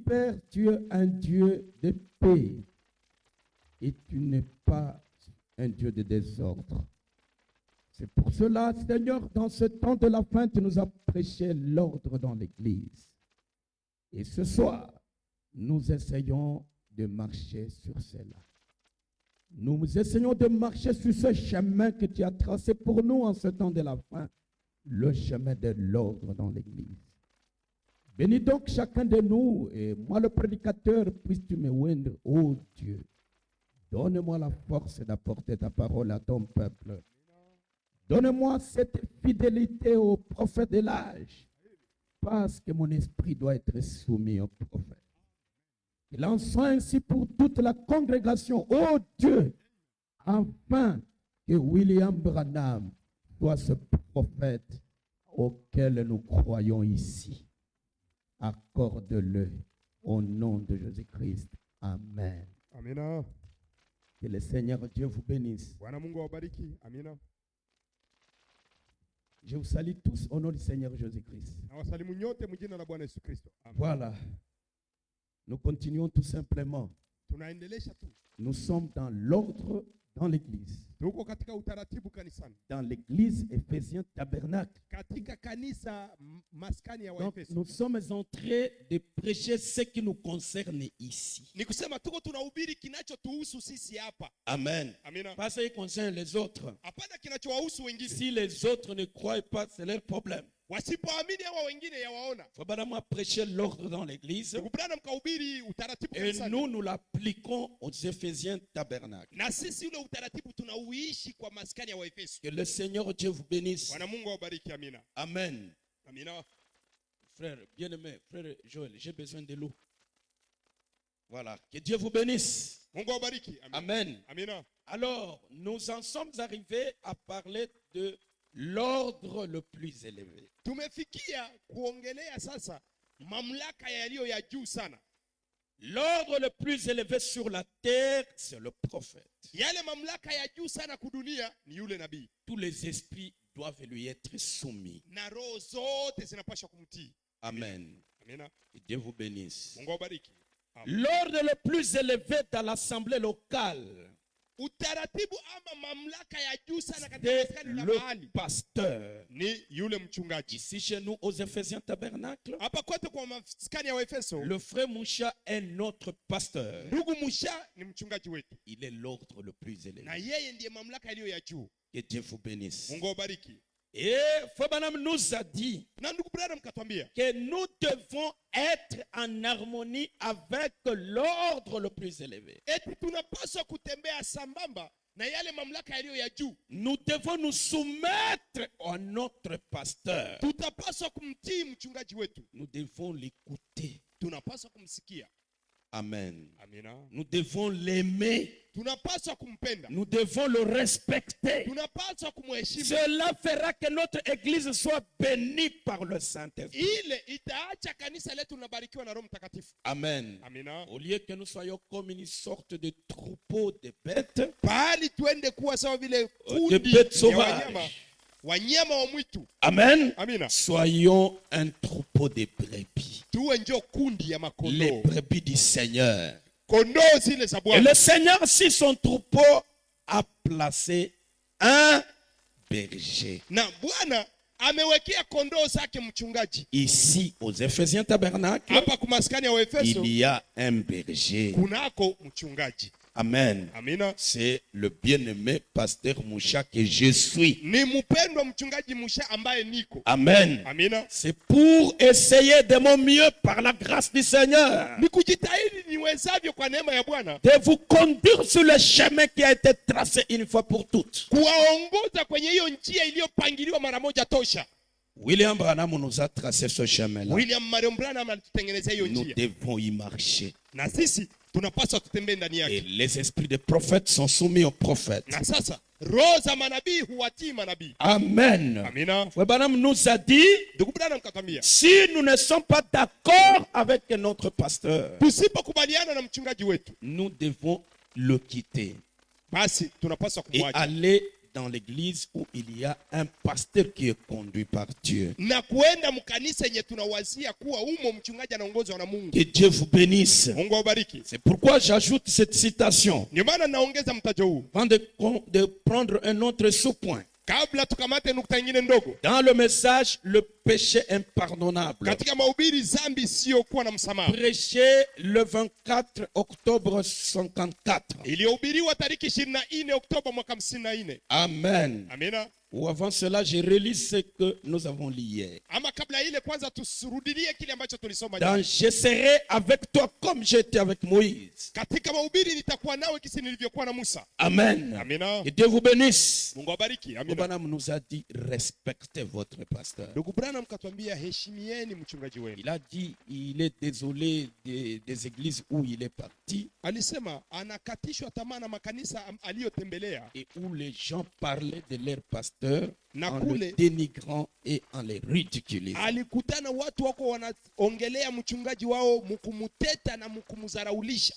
Père, tu es un Dieu de paix et tu n'es pas un Dieu de désordre. C'est pour cela, Seigneur, dans ce temps de la fin, tu nous as prêché l'ordre dans l'Église. Et ce soir, nous essayons de marcher sur cela. Nous essayons de marcher sur ce chemin que tu as tracé pour nous en ce temps de la fin, le chemin de l'ordre dans l'Église. Bénis donc chacun de nous, et moi le prédicateur, puisses-tu me oindre, ô Dieu. Donne-moi la force d'apporter ta parole à ton peuple. Donne-moi cette fidélité au prophète de l'âge, parce que mon esprit doit être soumis au prophète. Il en soit ainsi pour toute la congrégation, ô Dieu, afin que William Branham soit ce prophète auquel nous croyons ici. Accorde-le au nom de Jésus-Christ. Amen. Amina. Que le Seigneur Dieu vous bénisse. Bwana Mungu awabariki. Amina. Je vous salue tous au nom du Seigneur Jésus-Christ. Na wasalimu nyote mjina la Bwana Yesu Kristo. Voilà. Nous continuons tout simplement. Tunaendelesha tu. Nous sommes dans l'ordre dans l'église. Tuko katika utaratibu kanisani. Dans l'église Éphésiens Tabernacle. Katika kanisa maskani ya Donc Waefeso. nous sommes en train de prêcher ce qui nous concerne ici. Ni kusema tuko tunahubiri kinachotuhusu sisi hapa. Amen. Amina. Pas ce qui concerne les autres. Hapana kinachowahusu wengine. Si les autres ne croient pas, c'est leur problème. Wasipoamini hawa wengine yawaona. Faut pas prêcher l'ordre dans l'église. Tukubana mkahubiri utaratibu Et kanisani. nous l'appliquons aux Éphésiens Tabernacle. Na sisi ule utaratibu tunauishi kwa maskani ya Waefeso. Que le Seigneur Dieu vous bénisse. Bwana Mungu awabariki. Amina. Amen. Amina. Frère bien-aimé, frère Joël, j'ai besoin de l'eau. Voilà. Que Dieu vous bénisse. Mungu awabariki. Amina. Amen. Amina. Alors, nous en sommes arrivés à parler de l'ordre le plus élevé. Tumefikia kuongelea sasa mamlaka yaliyo ya juu sana. L'ordre le plus élevé sur la terre, c'est le prophète. Yale mamlaka ya juu sana kudunia ni yule nabii. Tous les esprits doivent lui être soumis. Na roho zote zinapaswa kumtii. Amen. Amina. Que Dieu vous bénisse. Mungu awabariki. L'ordre le plus élevé dans l'assemblée locale, Utaratibu ama mamlaka ya juu sana katika c'est maskani la le mahali pasteur. ni yule mchungaji. Ici chez nous, aux Éphésiens Tabernacle, Hapa kwetu kwa maskani ya Waefeso, le frère Moucha est notre pasteur. ndugu Musha ni mchungaji wetu. Il est l'ordre le plus Na élevé. yeye ndiye mamlaka iliyo ya juu. Que Dieu vous bénisse. Mungu awabariki. Et Fobanam nous a dit Na ndugu Branham katwambia que nous devons être en harmonie avec l'ordre le plus élevé. eti tunapaswa kutembea sambamba na yale mamlaka yaliyo ya juu. Nous devons nous soumettre à notre pasteur. Tutapaswa kumtii mchungaji wetu. Nous devons l'écouter. Tunapaswa kumsikia. Amen. Amina. Nous devons l'aimer. Tunapaswa kumpenda. Nous devons le respecter. Tunapaswa kumheshimu. Cela fera que notre église soit bénie par le Saint-Esprit. Ile itaacha kanisa letu linabarikiwa na Roho Mtakatifu. Amen. Amina. Au lieu que nous soyons comme une sorte de troupeau de bêtes, Bali tuende kuwa sawa vile de kundi bêtes ya wanyama. sauvages. Wanyama wa mwitu. Amen. Amina. Soyons un troupeau de brebis. Tuwe njo kundi ya Les makondoo. brebis du Seigneur. Kondoo zile za Et Bwana. le Seigneur, si son troupeau, a placé un berger. Na Bwana amewekea kondoo zake mchungaji. Ici, aux Éphésiens Tabernacle, Hapa kumaskani ya Waefeso il y a un berger. kunako mchungaji. Amen. Amina. C'est le bien-aimé pasteur Moucha que je suis. Ni mpendwa mchungaji Musha ambaye niko. Amen. Amina. C'est pour essayer de mon mieux par la grâce du Seigneur Ni kujitahidi niwezavyo kwa neema ya Bwana de vous conduire sur le chemin qui a été tracé une fois pour toutes. kuwaongoza kwenye hiyo njia iliyopangiliwa mara moja tosha. William Branham nous a tracé ce chemin-là. William Marion Branham alitutengenezea hiyo Nous njia. devons y marcher. Na sisi tunapaswa tutembee ndani Et yake. les esprits des prophètes sont soumis aux prophètes. Na sasa roho za manabii huwatii manabii. Amen. Amina. Frère Branham nous a dit, Ndugu Branham katwambia, si nous ne sommes pas d'accord avec notre pasteur, tusipokubaliana na mchungaji wetu, nous devons le quitter basi tunapaswa et kumwacha aller dans l'église où il y a un pasteur qui est conduit par Dieu. Na kuenda mkanisa yenye tunawazia kuwa umo mchungaji anaongozwa na Mungu. Que Dieu vous bénisse. Mungu awabariki. C'est pourquoi j'ajoute cette citation. Ndio maana naongeza mtajo huu. Avant de prendre un autre sous-point. Kabla tukamate nukta nyingine ndogo. Dans le message, le péché impardonnable. Katika mahubiri zambi sio kuwa na msamaha. Prêché le 24 octobre 54. Ilihubiriwa tariki 24 Oktoba mwaka 54. Amen. Amina. Ou avant cela, je relis ce que nous avons lu hier. Ama kabla ile kwanza tusurudilie kile ambacho tulisoma Dans jana. Je serai avec toi comme j'étais avec Moïse. Katika mahubiri nitakuwa nawe kisi nilivyokuwa na Musa. Amen. Amina. Et Dieu vous bénisse. Mungu awabariki. Amina. Branham nous a dit respectez votre pasteur. Ndugu Branham katwambia heshimieni mchungaji wenu. Il a dit il est désolé des églises où il est parti. Alisema anakatishwa tamaa na makanisa aliyotembelea. Et où les gens parlaient de leur pasteur Na en kule le dénigrant et en les ridiculisant. Alikutana watu wako wanaongelea mchungaji wao mkumuteta na mkumuzaraulisha.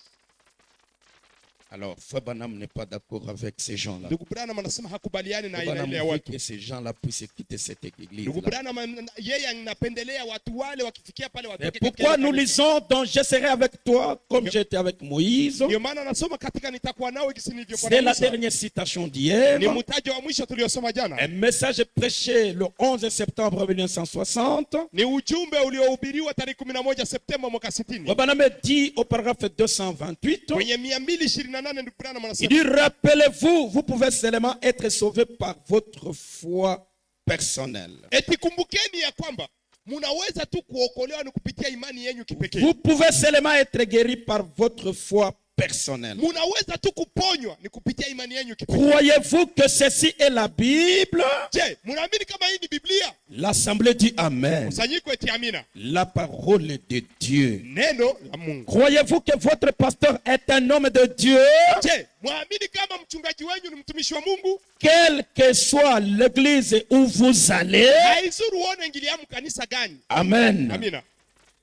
Alors, Frère Branham n'est pas d'accord avec ces gens-là. Ndugu Branham anasema hakubaliani na Frère ile Branham ya veut watu. que ces gens-là puissent quitter cette église. Ndugu Branham yeye anapendelea watu wale wakifikia pale Et watoke. pourquoi nous lisons donc je serai avec toi comme j'étais avec Moïse? Ndio maana anasoma katika nitakuwa nawe kisi nilivyokuwa C'est na la Musa. dernière citation d'hier. Ni mtajo wa mwisho tuliosoma jana. Un message prêché le 11 septembre 1960. Ni ujumbe uliohubiriwa tarehe 11 Septemba mwaka 60. Branham dit au paragraphe 228. Kwenye 228 ndugu Branham Il anasema. dit rappelez-vous, vous pouvez seulement être sauvé par votre foi personnelle. Eti kumbukeni ya kwamba munaweza tu kuokolewa ni kupitia imani yenu kipekee. Vous pouvez seulement être guéri par votre foi personnelle. Munaweza tu kuponywa ni kupitia imani yenu kipekee. Croyez-vous que ceci est la Bible? Je, munaamini kama hii ni Biblia? L'assemblée dit Amen. Kusanyiko eti amina. La parole de Dieu. Neno la Mungu. Croyez-vous que votre pasteur est un homme de Dieu? Je, muamini kama mchungaji wenu ni mtumishi wa Mungu? Quelle que soit l'église où vous allez. Haizuru uone ingiliamu kanisa gani. Amen. Amina.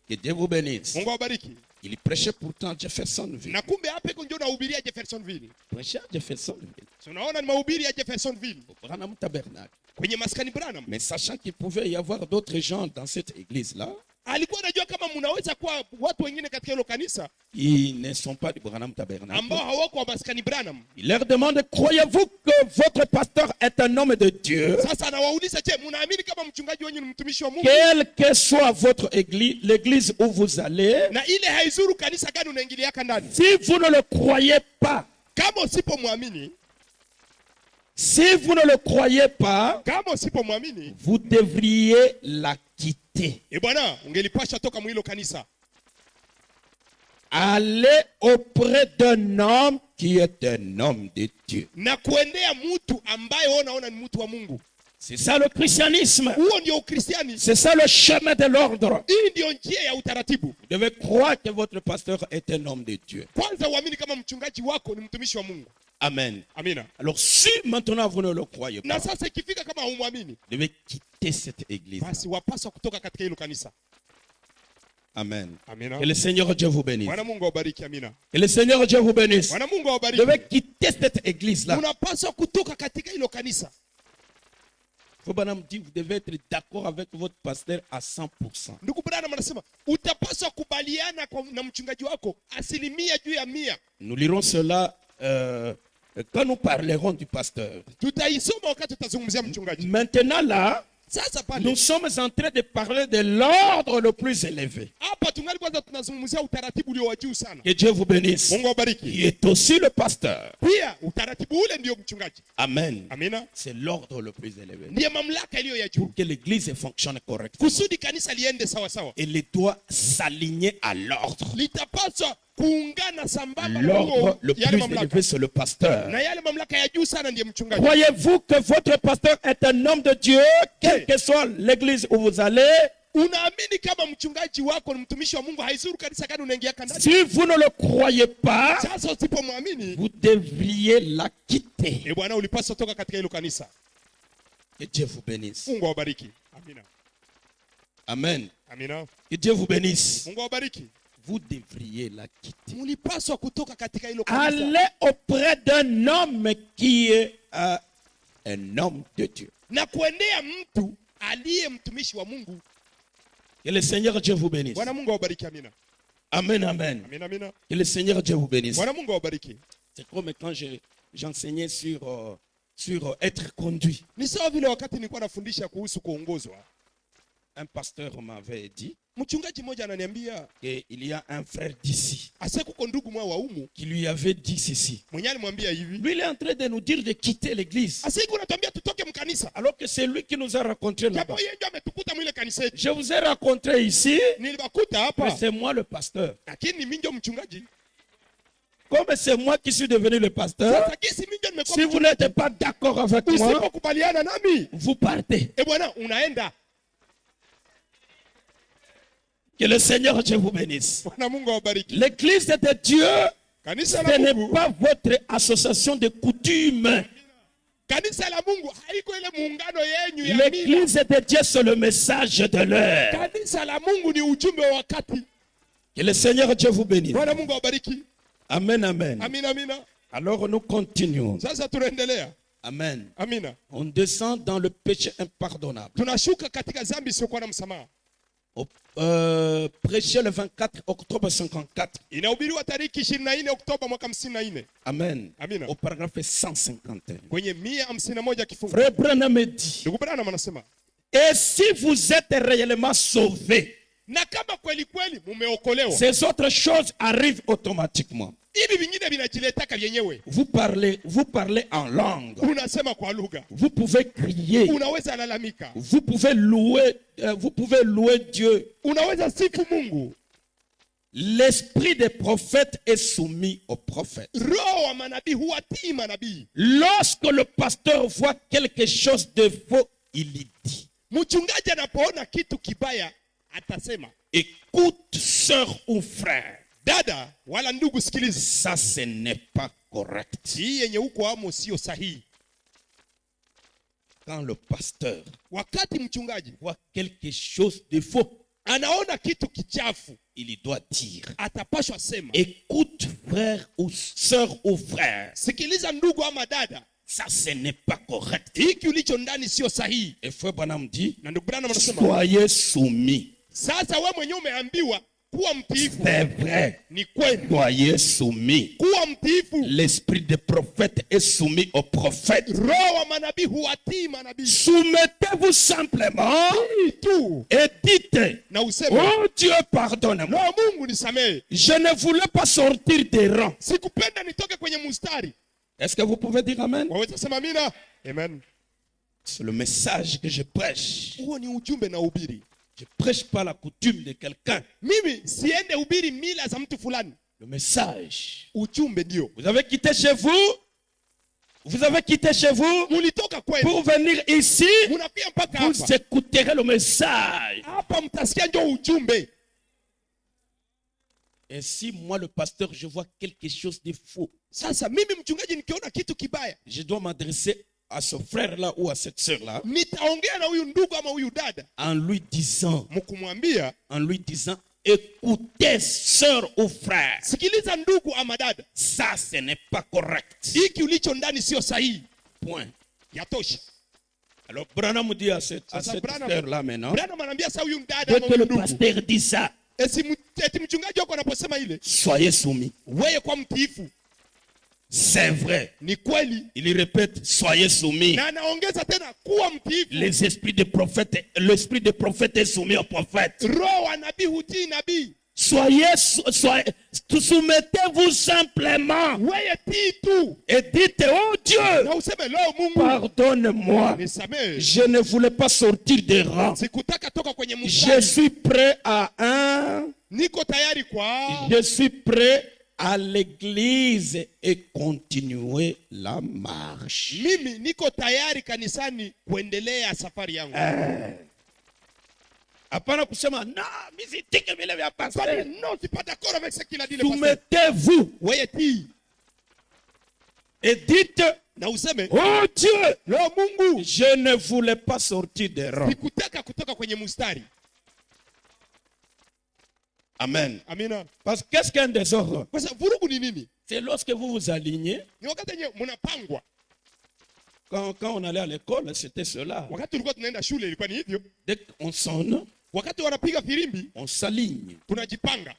Que Dieu vous bénisse. Mungu awabariki. Il prêchait pourtant à Jeffersonville. Na kumbe hapa iko ndio nahubiria Jeffersonville. Prêchait à Jeffersonville. Tunaona ni mahubiri ya Jeffersonville Au Branham Tabernacle. kwenye maskani Branham. Mais sachant qu'il pouvait y avoir d'autres gens dans cette église-là, Alikuwa anajua kama mnaweza kuwa watu wengine katika hilo kanisa ils ne sont pas du Branham Tabernacle. ambao hawako wa maskani Branham. Il leur demande, croyez-vous que votre pasteur est un homme de Dieu? Sasa anawauliza, je, mnaamini kama mchungaji wenu ni mtumishi wa Mungu? Quelle que soit votre église, l'église où vous allez, Na ile haizuru kanisa gani unaingiliaka ndani. si vous ne le croyez pas, Kama usipomwamini, si vous ne le croyez pas, kama usipomwamini, vous devriez la quitter. bwana, ungelipasha toka mwilo kanisa. Allez auprès d'un homme qui est un homme de Dieu. Na kuendea mtu ambaye wewe unaona ni mtu wa Mungu. C'est ça le christianisme. Huo ndio Ukristiani. C'est ça le chemin de l'ordre. Hii ndio njia ya utaratibu. Vous devez croire que votre pasteur est un homme de Dieu. Kwanza uamini kama mchungaji wako ni mtumishi wa Mungu. Amen. Amina. Alors si maintenant vous ne le croyez pas, Na sasa ikifika kama humwamini, vous devez quitter cette église. basi wapaswa kutoka katika hilo kanisa. Amen. Amina. Que le Seigneur Dieu vous bénisse. Bwana Mungu awabariki. Amina. Que le Seigneur Dieu vous bénisse. Bwana Mungu Vous awabariki. devez quitter cette église-là. Unapaswa kutoka katika hilo kanisa. Branham dit, vous devez être d'accord avec votre pasteur à 100%. Ndugu Branham anasema utapaswa kubaliana na mchungaji wako 100%. Nous lirons cela quand nous parlerons du pasteur. Tutaisoma wakati tutazungumzia mchungaji. Maintenant là, Sasa pale nous sommes en train de parler de l'ordre le plus élevé. hapa tungali kwanza tunazungumzia utaratibu ulio wa juu sana. Que Dieu vous bénisse. Mungu awabariki. Qui est aussi le pasteur. Pia utaratibu ule ndio mchungaji. Amen. Amina. C'est l'ordre le plus élevé. Ndiye mamlaka iliyo ya juu. Pour que l'église fonctionne correctement. Kusudi kanisa liende sawa sawa. Elle doit s'aligner à l'ordre. Litapaswa kuungana sambamba na L'ordre le yale plus mamlaka. élevé, c'est le pasteur. Na yale mamlaka ya juu sana ndiye mchungaji. Croyez-vous que votre pasteur est un homme de Dieu, quelle que soit l'église où vous allez? Unaamini kama mchungaji wako ni mtumishi wa Mungu, haizuru kanisa gani unaingia ndani? Si vous ne le croyez pas, Sasa usipomwamini, vous devriez la quitter. bwana, ulipaswa toka katika hilo kanisa. Que Dieu vous bénisse. Mungu awabariki. Amina. Amen. Amina. Que Dieu vous bénisse. Mungu awabariki. Vous devriez la quitter. Mulipaswa kutoka katika hilo kanisa. Allez auprès d'un homme qui est un homme de Dieu. na kuendea mtu aliye mtumishi wa Mungu. Que le Seigneur Dieu vous bénisse. Bwana Mungu awabariki. Amina. Amen, amen. Amina, amina. Que le Seigneur Dieu vous bénisse. Bwana Mungu awabariki. C'est comme quand j'enseignais sur être conduit. Ni sawa vile wakati nilikuwa nafundisha kuhusu kuongozwa. Un pasteur m'avait dit Mchungaji mmoja ananiambia qu'il y a un frère d'ici ase kuko ndugu mwa wa umu qui lui avait dit ceci. mwenye alimwambia hivi. Lui, il est en train de nous dire de quitter l'église. Ase iko natuambia tutoke mkanisa. Alors que c'est lui qui nous a rencontrés là-bas. Japo yeye ndio ametukuta mwile kanisa yetu. Je vous ai rencontré ici, Nilibakuta mais hapa. c'est moi le pasteur. Lakini mimi ndio mchungaji. Comme c'est moi qui suis devenu le pasteur, Sasa kisi mimi ndio nimekuwa si vous n'êtes pas d'accord avec moi, usipokubaliana nami, vous partez. bwana unaenda. Que le Seigneur Dieu vous bénisse. Bwana Mungu awabariki. L'église de Dieu, Kanisa ce la n'est Mungu. pas votre association de coutumes. Kanisa la Mungu haiko ile muungano yenyu ya mila. L'église de Dieu, c'est le message de l'heure. Kanisa la Mungu ni ujumbe wa wakati. Que le Seigneur Dieu vous bénisse. Bwana Mungu awabariki. Amen, amen. Amina, amina. Alors nous continuons. Sasa tunaendelea. Amen. Amina. On descend dans le péché impardonnable. Tunashuka katika dhambi isiyokuwa na msamaha. Prêché le 24 octobre 54. Inahubiriwa tariki 24 Oktoba mwaka 54. Amen. Amina. Au paragraphe 151. Kwenye 151 kifungu. Frère Branham dit, Ndugu Branham anasema, et si vous êtes réellement sauvés, na kama kweli kweli mumeokolewa, ces autres choses arrivent automatiquement. hivi vingine vinajiletaka vyenyewe. Vous parlez en langue. Unasema kwa lugha. Vous pouvez crier. Unaweza lalamika. Vous pouvez louer Dieu. Unaweza sifu Mungu. L'esprit des prophètes est soumis aux prophètes. Roho wa manabii huwatii manabii. Lorsque le pasteur voit quelque chose de faux, il y dit. Mchungaji anapoona kitu kibaya atasema, Écoute, sœur ou frère. dada wala ndugu, sikiliza. Ça, ce n'est pas correct. Hii yenye huko amo sio sahihi. Quand le pasteur Wakati mchungaji voit quelque chose de faux, anaona kitu kichafu, il doit dire. atapashwa sema, Écoute, frère ou sœur ou frère. sikiliza ndugu ama dada, Ça, ce n'est pas correct. hiki ulicho ndani sio sahihi. Et frère Branham dit, Na ndugu Branham anasema, soyez soumis. sasa wewe mwenyewe umeambiwa kuwa mtiifu. C'est vrai. Ni kweli, Soyez soumis. kuwa mtiifu. L'esprit des prophètes est soumis aux prophètes. Roho wa manabii huwatii manabii. Soumettez-vous simplement Hii tu et dites, na useme, oh Dieu, pardonne-moi. Roho Mungu nisamehe, Je ne voulais pas sortir des rangs. sikupenda nitoke kwenye mustari. Est-ce que vous pouvez dire Amen? Waweza sema amina? Amen. C'est le message que je prêche. Huo ni ujumbe na ubiri. Je ne prêche pas la coutume de quelqu'un. Mimi siende ubiri mila za mtu fulani. Le message. Ujumbe ndio. Vous avez quitté chez vous. Vous avez quitté chez vous Mulitoka kwenu, pour venir ici. munakuja mpaka Vous hapa. écouterez le message. Hapa mtasikia ndio ujumbe. Et si moi, le pasteur, je vois quelque chose de faux, Sasa mimi mchungaji nikiona kitu kibaya, je dois m'adresser à ce frère-là ou à cette sœur-là nitaongea na huyu ndugu ama huyu dada, en lui disant, écoutez, sœur ou frère, sikiliza ndugu ama dada, ça, ce n'est pas correct. hiki ulicho ndani sio sahihi. Point. Yatosha. Alors, Branham dit à cette Branham- sœur-là maintenant, Branham anambia sasa huyu dada dès ama que huyu le ndugu, pasteur dit ça, eti mchungaji wako anaposema ile, soyez soumis. wewe kwa mtiifu. C'est vrai. Ni kweli, Il répète, soyez soumis. na anaongeza tena kuwa mtiifu. Les esprits des prophètes, l'esprit des prophètes est soumis aux prophètes. Roho wa nabii hutii nabii. Soumettez-vous simplement Wewe tii tu et dites, oh Dieu, na useme leo, Mungu pardonne-moi. nisamehe, Je ne voulais pas sortir des rangs. sikutaka toka kwenye Je mstari. suis prêt à un. Niko tayari kwa, Je suis prêt à l'église et continuer la marche. mimi niko tayari kanisani kuendelea safari yangu. Hapana kusema na mizitike vile vya pastor. Non, je suis pas d'accord avec ce qu'il a dit le pasteur. Soumettez-vous Wewe tii et dites, na useme oh Dieu, leo, Mungu je ne voulais pas sortir des rangs. sikutaka kutoka kwenye mstari. Amen. Amina. Parce que qu'est-ce qu'un désordre? Kwa sababu vurugu ni nini? C'est lorsque vous vous alignez Ni wakati yenyewe mnapangwa Quand on allait à l'école, c'était cela. Wakati tulikuwa tunaenda shule ilikuwa ni hivyo. Dès qu'on sonne, Wakati wanapiga filimbi, on s'aligne. tunajipanga.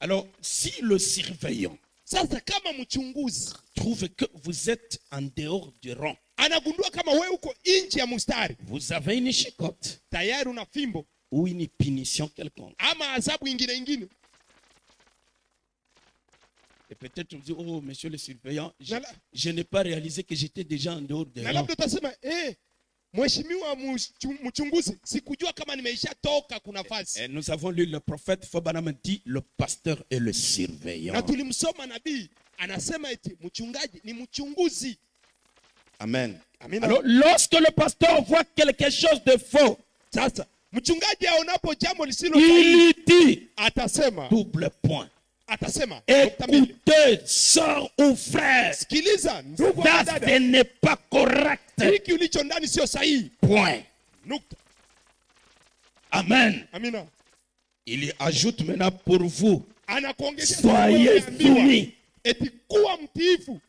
Alors, si le surveillant Sasa kama mchunguzi trouve que vous êtes en dehors du rang, anagundua kama wewe uko nje ya mstari, vous avez une chicotte tayari una fimbo ou une punition quelconque. ama adhabu ingine. Et peut-être vous dites, oh, monsieur le surveillant, Nala- je n'ai pas réalisé que j'étais déjà en dehors du Na rang. labda utasema mheshimiwa mchunguzi, sikujua kama nimeisha toka kuna nafasi. Et nous avons lu le prophète Fobanam dit, le pasteur et le Na surveillant. tulimsoma nabii anasema eti mchungaji ni mchunguzi. Amen. Amina. Alors, lorsque le pasteur voit quelque chose de faux, Sasa mchungaji aonapo jambo lisilo sahihi il dit, atasema double point. nukta mbili. Écoutez, sœurs ou frères, Sikiliza ndugu wa ça dada, ce n'est pas correct. hiki ulicho ndani sio sahihi. Point. Nukta. Amen. Amina. Il y ajoute maintenant pour vous, Anakuongezea soyez soumis. eti kuwa mtiifu,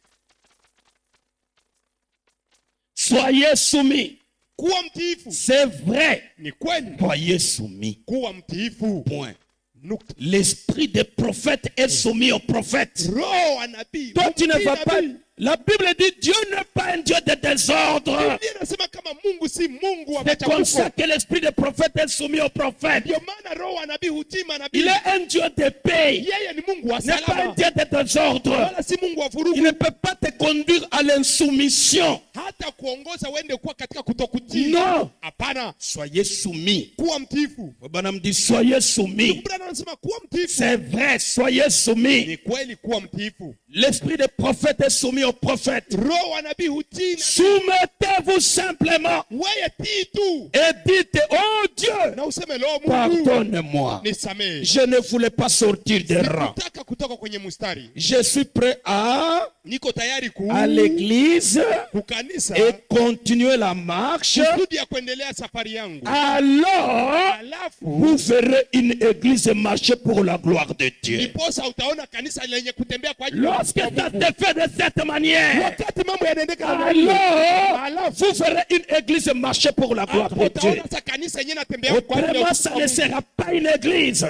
Soyez soumis. kuwa mtiifu. C'est vrai. Ni kweli, Soyez soumis. kuwa mtiifu. Point. Nukta. L'esprit des prophètes est soumis aux prophètes. Roho wa nabii. Toi, tu ne Mtii vas pas. nabii. La Bible dit Dieu n'est pas un Dieu de désordre. Biblia inasema kama Mungu si Mungu wa C'est comme ça machafuko. que l'esprit des prophètes est soumis aux prophètes. Ndio maana roho wa nabii hutii Il manabii. est un Dieu de paix. Yeye ni Mungu wa Il n'est pas un salama, Dieu de désordre. wala si Mungu wa Il vurugu. ne peut pas te conduire à l'insoumission. Hata kuongoza uende kuwa katika kutokutii. Non. Hapana, Soyez soumis. kuwa mtiifu. Bwana dit soyez soumis. Biblia anasema kuwa mtiifu. C'est vrai, soyez soumis. Ni kweli kuwa mtiifu. L'esprit des prophètes est soumis aux prophètes. Roho wa nabii hutii. Soumettez-vous simplement Wewe tii tu et dites, oh Dieu, na useme leo Mungu pardonne-moi. nisamehe. Je ne voulais pas sortir des rangs. Sikutaka kutoka kwenye mstari. Je suis prêt à Niko tayari l'église kukanisa et continuer la marche. kusudi ya kuendelea safari yangu. Alors, Alafu vous verrez une église marcher pour la gloire de Dieu. ndiposa utaona kanisa lenye kutembea kwa ajili ya Lorsque ça Mungu. se fait de cette manière, Wakati mambo yanaendeka namna hiyo, alors vous verrez une église marcher pour la gloire hapo de utaona Dieu. sasa kanisa yenyewe natembea kwa ajili ya Autrement, ça ne Mungu. sera pas une église.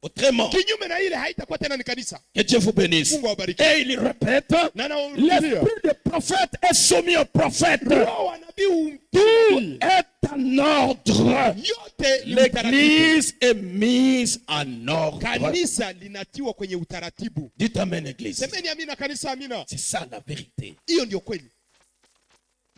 Autrement, Kinyume na ile haitakuwa tena ni kanisa. que Dieu vous bénisse. Mungu awabariki. Et il répète, Na narudia, l'esprit des prophètes est soumis aux prophètes. roho wa nabii Tout est en ordre. yote ni utaratibu. L'église est mise en ordre. Kanisa linatiwa kwenye utaratibu. Dites amen, église. Semeni amina kanisa, amina. C'est ça la vérité. Hiyo ndio kweli.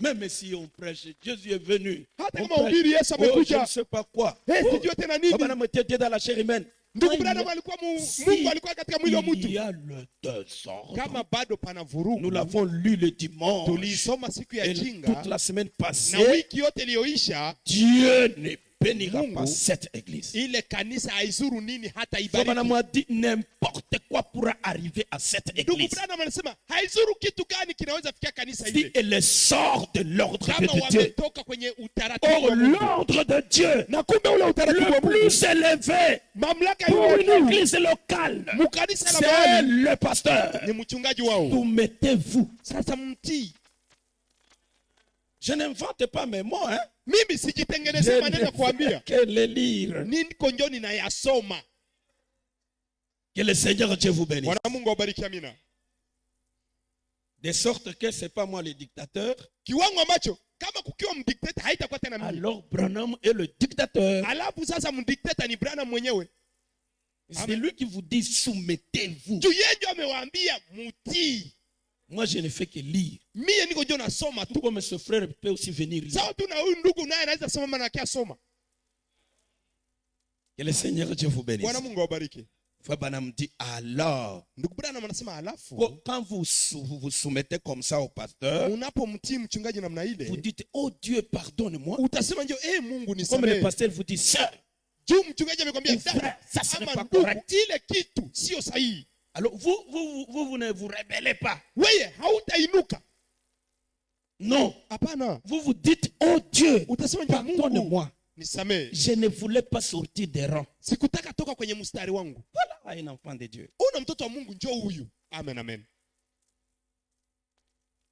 Même si on prêche, Jésus est venu. Hata On kama prêche, ubiri Yesu oh, je amekuja. ne sais pas quoi. Sijui tena nini. Baba na Dieu dans la chair humaine. Ndugu Branham alikuwa Mungu alikuwa katika mwili wa Il mtu. y a le désordre. Kama bado pana Nous vurugu, l'avons lu le dimanche. tuliisoma siku ya Et jinga toute la semaine na passée, wiki yote iliyoisha. Dieu ne bénira Mungu, pas cette église. ile kanisa haizuru nini hata Baba ibariki. m'a dit n'importe quoi pourra arriver à cette Ndugu église. Branham anasema haizuru kitu gani kinaweza fikia kanisa Si ile elle sort de l'ordre kama de Dieu. wametoka kwenye utaratibu Or, wa Mungu. l'ordre de Dieu, Na kumbe ule utaratibu wa le Mungu, plus élevé mamlaka pour une iliyo juu église locale, mu kanisa la c'est mahali le pasteur. ni mchungaji wao. Soumettez-vous. Sasa mtii. Je n'invente pas mes mots, hein. Mimi Je sijitengenezee maneno ya ne kuambia, fais que les lire. niko njo ninayasoma. Que le Seigneur Dieu vous bénisse. Bwana Mungu awabariki, amina. De sorte que c'est pas moi le dictateur. Kiwango ambacho kama kukiwa mdikteta haitakuwa tena mimi. Alors Branham est le dictateur. Alafu sasa mdikteta ni Branham mwenyewe. C'est lui qui vous dit soumettez-vous. Juu yeye ndio amewaambia mutii. Moi je ne fais que lire. Mie niko njo nasoma Tout tu. comme ce frère peut aussi venir lire. Sawa tu na huyu ndugu naye anaweza soma maana yake asoma. Que le Seigneur Dieu vous bénisse. Bwana Mungu awabariki. Frère Branham dit alors, Ndugu Branham anasema alafu quand vous vous soumettez comme ça au pasteur, unapomtii mchungaji namna ile, vous dites oh Dieu pardonne-moi. utasema njo Mungu Comme le nisamehe. pasteur vous dit ça. Juu mchungaji amekwambia Frère, ça ce n'est ama pas ndugu, correct. ile kitu sio sahihi. Alors vous ne vous rebellez pas. Wewe hautainuka. Non. Hapana. Vous vous dites oh Dieu Utasema njo Mungu pardonne-moi. nisamehe. Je ne voulais pas sortir des rangs. Sikutaka toka kwenye mstari wangu. Voilà un enfant de Dieu. Una mtoto wa Mungu njoo huyu. Amen, amen.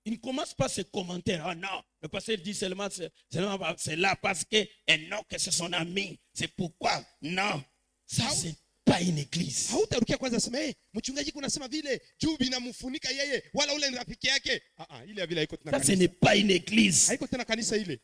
Il il ne commence pas ses commentaires. Ah non, le pasteur dit seulement c'est là parce que Enoch c'est son ami. C'est pourquoi. Non, ça c'est pas une église. Hautarukia kwanza sema mchungaji kuna sema vile juu binamfunika yeye wala ule ni rafiki yake. Ile vile haiko tena Ça kanisa. ce n'est pas une église. Haiko tena kanisa ile.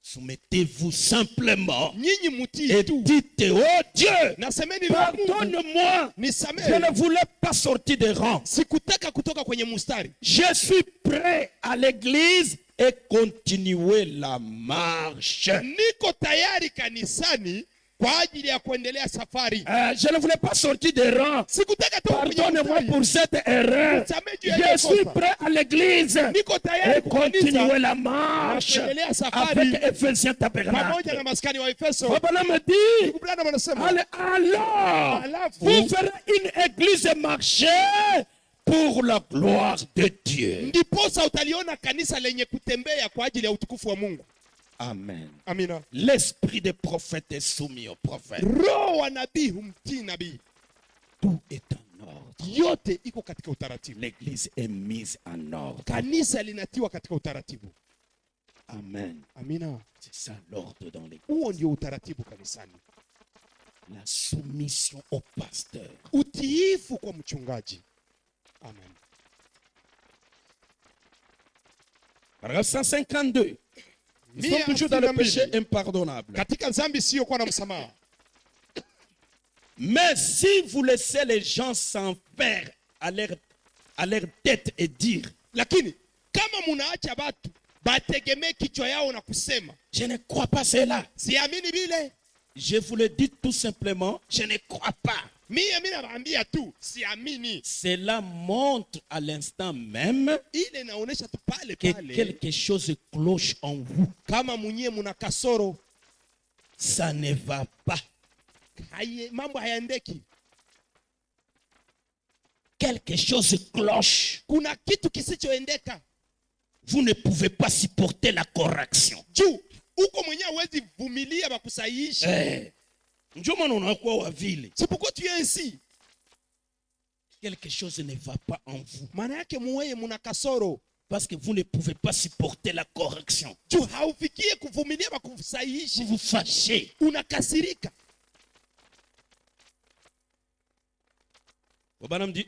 Soumettez-vous simplement Nyinyi mutii et tu. dites: oh Dieu, Na semeni pardonne-moi. nisamehe. Je ne voulais pas sortir des rangs. Sikutaka kutoka kwenye mustari. Je suis prêt à l'église et continuer la marche. Niko tayari kanisani kwa ajili ya kuendelea safari. Je ne voulais pas sortir des rangs. Sikutaka toka kwenye Pardonne-moi mustari. pour cette erreur. Nisamehe juu ya hiyo Je suis kosa. prêt à l'église Niko tayari et continuer kukanisa la marche kuendelea safari avec Ephésiens pamoja Tabernacle. na maskani wa Efeso. Baba me dit, Ndugu Branham anasema alors, Alafu. vous ferez une église marcher pour la gloire de Dieu. ndiposa utaliona kanisa lenye kutembea kwa ajili ya utukufu wa Mungu. Amen. Amina. L'esprit des prophètes est soumis aux prophètes. Roho wa nabii humtii nabii. Tout est en ordre. Yote iko katika utaratibu. L'église est mise en ordre. Kanisa linatiwa katika utaratibu. Amen. Amina. C'est ça l'ordre dans l'église. Huo ndio utaratibu kanisani. La soumission au pasteur. Utiifu kwa mchungaji. Amen. Paragraphe 152. Nous sommes toujours dans le péché impardonnable. Katika dhambi sio kuwa na msamaha. Mais si vous laissez les gens s'en faire à leur tête et dire: Lakini kama munaacha watu bategemee kichwa yao na kusema je ne crois pas cela, siamini vile, je vous le dis tout simplement, je ne crois pas. mimi nawaambia tu siamini. Cela montre à l'instant même Ile inaonyesha tu pale que pale quelque chose cloche en vous. kama mwenyewe muna kasoro. Ça ne va pas. Mambo hayaendeki. Quelque chose cloche. Kuna kitu kisichoendeka. Vous ne pouvez pas supporter la correction. Juu uko mwenyewe huwezi vumilia bakusahihisha. Ndio maana unakuwa wa vile. C'est pourquoi tu es ainsi. Quelque chose ne va pas en vous. Maana yake muweye muna kasoro. Parce que vous ne pouvez pas supporter la correction. Juu haufikie kuvumilia bakusahihisha. Vous vous fâchez. Unakasirika.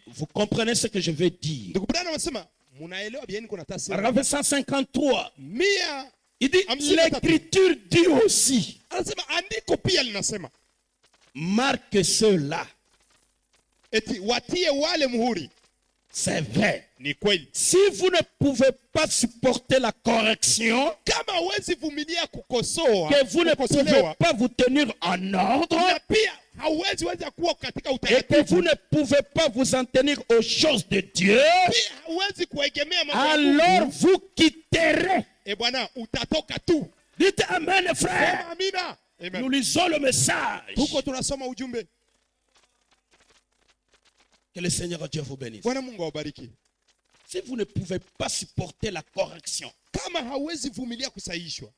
Vous comprenez ce que je veux dire? Ndugu Branham anasema munaelewa bien niko nataka sema. Paragraphe 153. Mia Il dit l'écriture dit aussi. anasema andiko pia linasema Marque cela. eti watie wale muhuri. C'est vrai. Ni kweli. Si vous ne pouvez pas supporter la correction, Kama huwezi vumilia kukosoa, que vous ne pouvez kukosolewa, pas vous tenir en ordre, na pia hauwezi weza kuwa katika et que utaratibu, vous ne pouvez pas vous en tenir aux choses de Dieu, pia hauwezi kuegemea mambo ya alors Mungu. vous quitterez. Bwana utatoka tu. Dites amen, Sema frère. amina. Amen. Nous lisons le message. Huko tunasoma ujumbe. Que le Seigneur Dieu vous bénisse. Bwana Mungu awabariki. Si vous ne pouvez pas supporter la correction, Kama hauwezi vumilia kusahihishwa,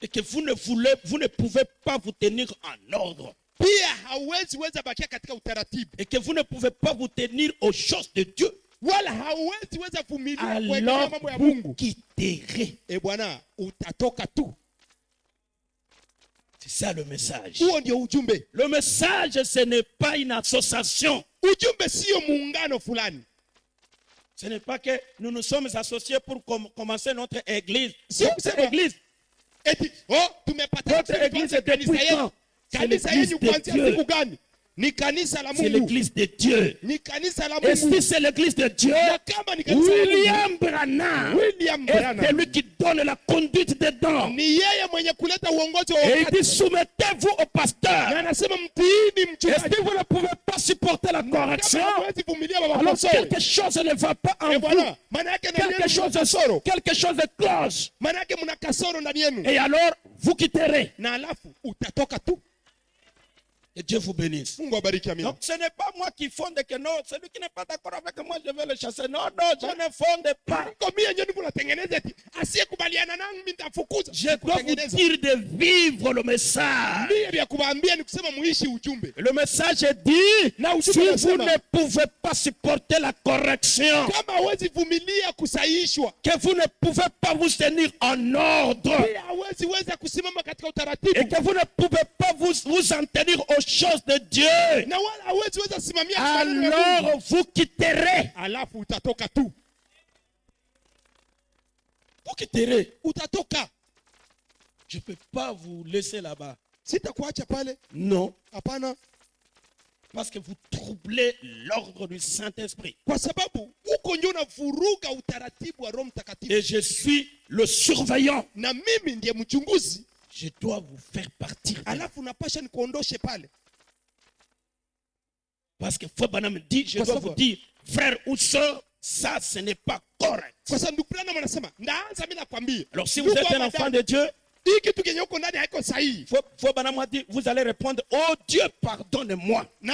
et que vous ne pouvez pas vous tenir en ordre, pia hauwezi weza bakia katika utaratibu, et que vous ne pouvez pas vous tenir aux choses de Dieu, wala hauwezi weza vumilia kuegemea alors mambo ya vous Mungu, quitterez. Bwana utatoka tu. C'est ça le message. Huo ndio ujumbe. Le message, ce n'est pas une association. Ujumbe sio muungano fulani. Ce n'est pas que nous nous sommes associés pour commencer notre église. Si Notre église, eti tumepata votre église est depuis quand? C'est kanisa l'église yenu de kuanzia Dieu. siku gani? Ni kanisa la C'est Mungu. l'église de Dieu. Ni kanisa la Et Mungu. si c'est l'église de Dieu, Na kama ni kanisa la Mungu, William Branham William est Branham celui qui donne la conduite dedans. ni yeye mwenye kuleta uongozi wa Et il wakati. dit soumettez-vous au Na pasteur. anasema mtiini Est-ce mchungaji. que vous ne pouvez pas supporter la correction? Kama hawezi vumilia baba Alors kasoro. quelque chose ne va pas en vous. Bwana, maana yake ndani Quelque yenu mna chose, kasoro. quelque chose cloche. Maana yake mna kasoro ndani yenu. Et alors, vous quitterez. Na alafu utatoka tu. Que Dieu vous bénisse. Mungu abariki. Amina. Donc ce n'est pas moi qui fonde que non, celui qui n'est pas d'accord avec moi, je vais le chasser. Non, non, je ne fonde pas. Je dois vous dire de vivre le message. Le message est dit, si vous ne pouvez pas supporter la correction, que vous ne pouvez pas vous tenir en ordre, et que vous ne pouvez pas vous en tenir aux choses de Dieu, alors vous quitterez. Vous quitterez. Je ne peux pas vous laisser là-bas. Non. Parce que vous troublez l'ordre du Saint-Esprit. Et je suis le surveillant. Je dois vous faire partir. Parce que Fobana me dit, je dois vous dire, frère ou soeur, ça ce n'est pas correct. Alors si vous êtes un enfant de Dieu, Fobana m'a dit, vous allez répondre, oh Dieu, pardonne-moi. Je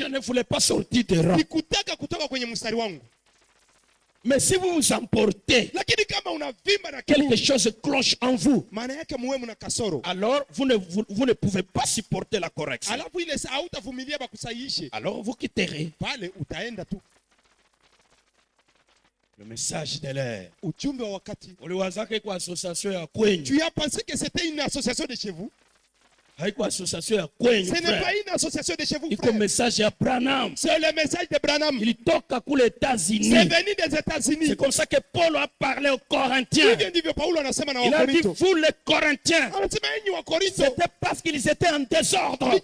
ne voulais pas sortir de rang. Mais si vous vous emportez, quelque chose cloche en vous, alors vous ne pouvez pas supporter la correction. Alors vous quitterez. Le message de l'air. Tu as pensé que c'était une association de chez vous? Ce n'est pas une association de chez vous, frère. C'est le message de Branham. Il toque à les États-Unis. C'est venu des États-Unis. C'est comme ça que Paul a parlé aux Corinthiens. Il a dit, vous les Corinthiens, c'était parce qu'ils étaient en désordre.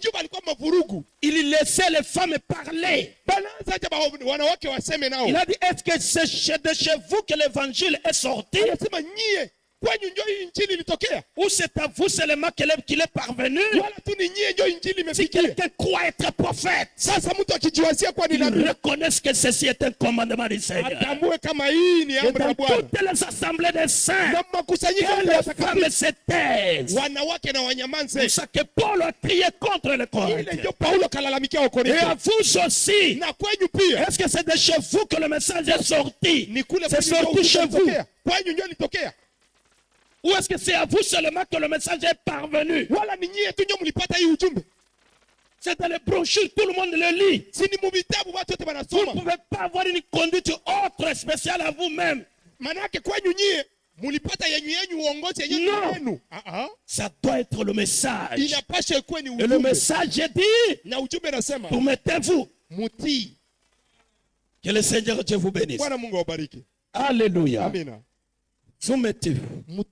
Il laissait les femmes parler. Il a dit, est-ce que c'est de chez vous que l'évangile est sorti? Ou c'est à vous seulement qu'il est parvenu? Si quelqu'un croit être prophète, il reconnaît que ceci est un commandement du Seigneur. Et dans toutes les assemblées des saints, que les femmes se taisent. C'est ça que Paul a crié contre les Corinthiens. Et à vous aussi, est-ce que c'est de chez vous que le message est sorti? C'est sorti chez vous. Ou est-ce que c'est à vous seulement que le message est parvenu? C'est dans les brochures, tout le monde le lit. Vous ne pouvez pas avoir une conduite autre spéciale à vous-même. Non. Ça doit être le message. Et le message est dit, soumettez-vous. Que le Seigneur Dieu vous bénisse. Alléluia. Soumettez-vous.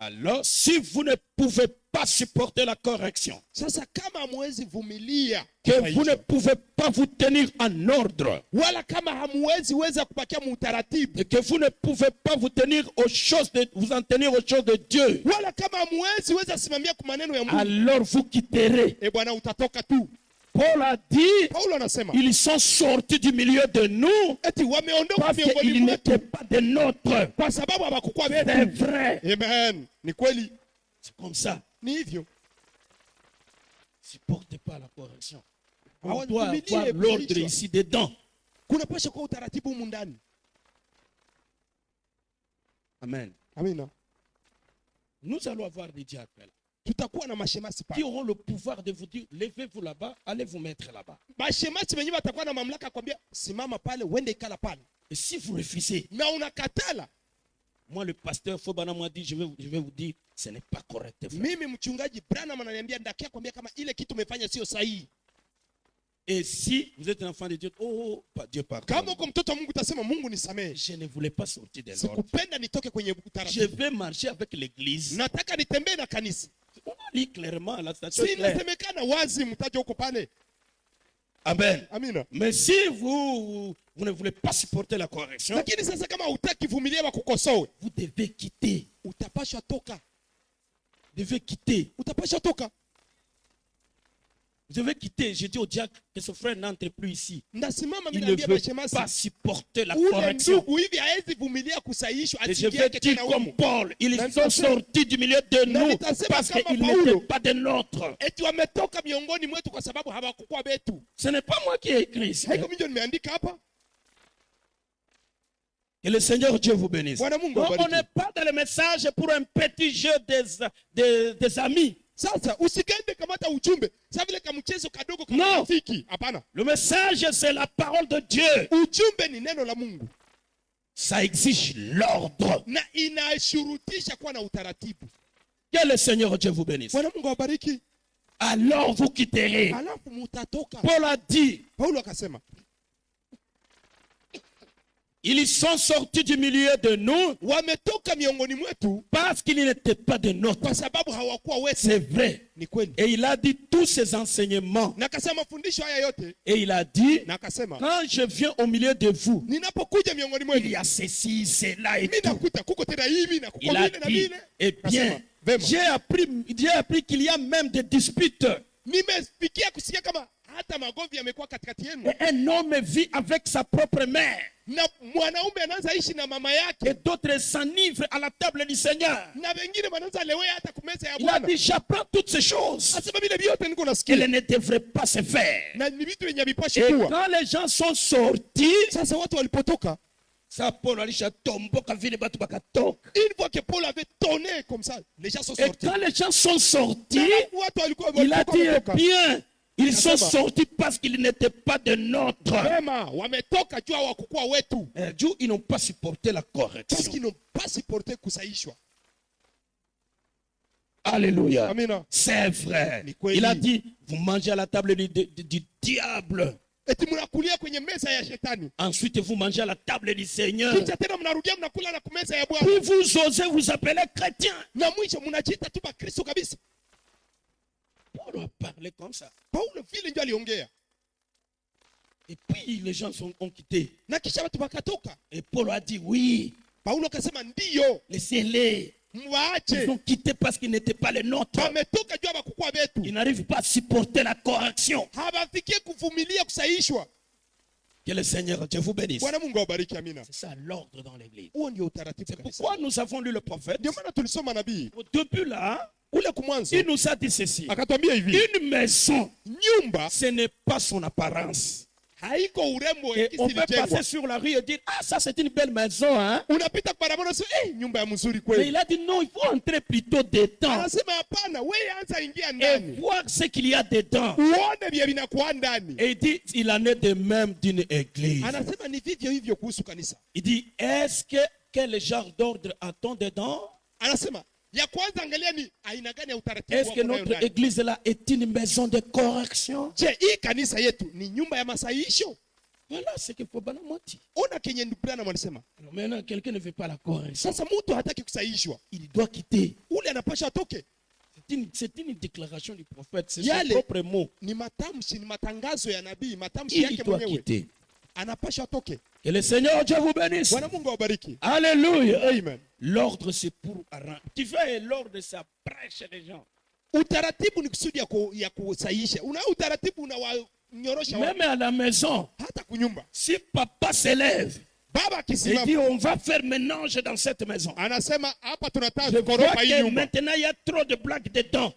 Alors, si vous ne pouvez pas supporter la correction, que vous ne pouvez pas vous tenir en ordre, et que vous ne pouvez pas vous tenir aux choses vous en tenir aux choses de Dieu, alors vous quitterez. Paul a dit, ils sont sortis du milieu de nous parce qu'ils n'étaient pas des nôtres. C'est vrai. Amen. C'est comme ça. Supportez pas la correction. On doit avoir l'ordre ici dedans. Amen. Nous allons avoir des diacres qui auront le pouvoir de vous dire, levez-vous là-bas, allez vous mettre là-bas. Et si vous refusez, moi le pasteur Fobana m'a dit, je vais vous dire, ce n'est pas correct. Et si vous êtes un enfant de Dieu, oh, Dieu pardonne. Je ne voulais pas sortir des ordres. Je vais marcher avec l'église. On lit clairement la statue. Amen. Mais si vous ne voulez pas supporter la correction, vous devez quitter. Vous devez quitter. Je vais quitter. Je dis au diacre que ce frère n'entre plus ici. Il ne veut pas supporter la correction. Et je vais dire comme Paul, ils sont sortis du milieu de nous parce qu'ils n'étaient pas des nôtres. Ce n'est pas moi qui ai écrit ça. Que le Seigneur Dieu vous bénisse. On n'est pas dans le message pour un petit jeu des amis. Non, le message c'est la parole de Dieu. Ça exige l'ordre. Que le Seigneur Dieu vous bénisse. Alors vous quitterez. Paul a dit, ils sont sortis du milieu de nous parce qu'ils n'étaient pas de nôtres. C'est vrai. Et il a dit tous ces enseignements. Et il a dit, quand je viens au milieu de vous, il y a ceci, cela et tout. Il a dit, eh bien, j'ai appris qu'il y a même des disputes. Et un homme vit avec sa propre mère. Et d'autres s'enivrent à la table du Seigneur. Il a dit, j'apprends toutes ces choses. Qu'elles ne devraient pas se faire. Et quand les gens sont sortis, ça, Paul une fois que Paul avait tonné comme ça, les gens sont sortis. Et quand les gens sont sortis, il a dit, eh bien, ils sont sortis parce qu'ils n'étaient pas de nôtres. Ils n'ont pas supporté la correction. Parce qu'ils n'ont pas supporté kusaishwa. Alléluia. C'est vrai. Il a dit, vous mangez à la table du diable. Ensuite, vous mangez à la table du Seigneur. Puis vous osez vous appeler chrétien. Paul a parlé comme ça. Et puis les gens ont quitté. Et Paul a dit oui. Laissez-les. Ils ont quitté parce qu'ils n'étaient pas les nôtres. Ils n'arrivent pas à supporter la correction. Que le Seigneur Dieu vous bénisse. C'est ça l'ordre dans l'église. C'est pourquoi nous avons lu le prophète. Au début là, il nous a dit ceci. Une maison, ce n'est pas son apparence. Et on peut passer sur la rue et dire, ah, ça c'est une belle maison, hein? Mais il a dit non, il faut entrer plutôt dedans et voir ce qu'il y a dedans. Et il dit, il en est de même d'une église. Il dit, est-ce que quel genre d'ordre a-t-on dedans? Est-ce que notre église là est une maison de correction? Voilà ce qu'il faut dire. Alors maintenant, quelqu'un ne veut pas la correction. Il doit quitter. C'est une déclaration du prophète. C'est son propre mot. Il doit quitter. Que le Seigneur Dieu vous bénisse. Alléluia. Amen. L'ordre c'est pour arranger. Tu fais l'ordre, ça prêche les gens. Même à la maison, si papa s'élève, il dit on va faire ménage dans cette maison. Je vois que maintenant il y a trop de blagues dedans.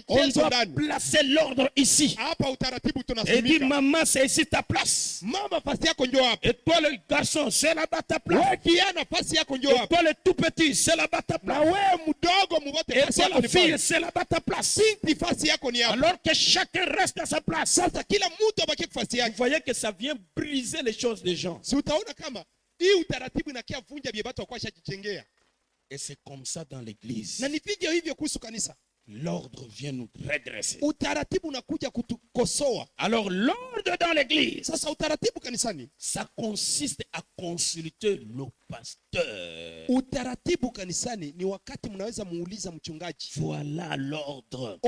On doit placer l'ordre ici. Et dit maman c'est ici ta place. Et toi le garçon c'est là-bas ta place. Et toi le tout petit c'est là-bas ta place. Et toi la fille c'est là-bas ta place. Alors que chacun reste à sa place. Vous voyez que ça vient briser les choses des gens. Et c'est comme ça dans l'église. L'ordre vient nous redresser. Alors l'ordre dans l'église, ça consiste à consulter le pasteur. Voilà l'ordre.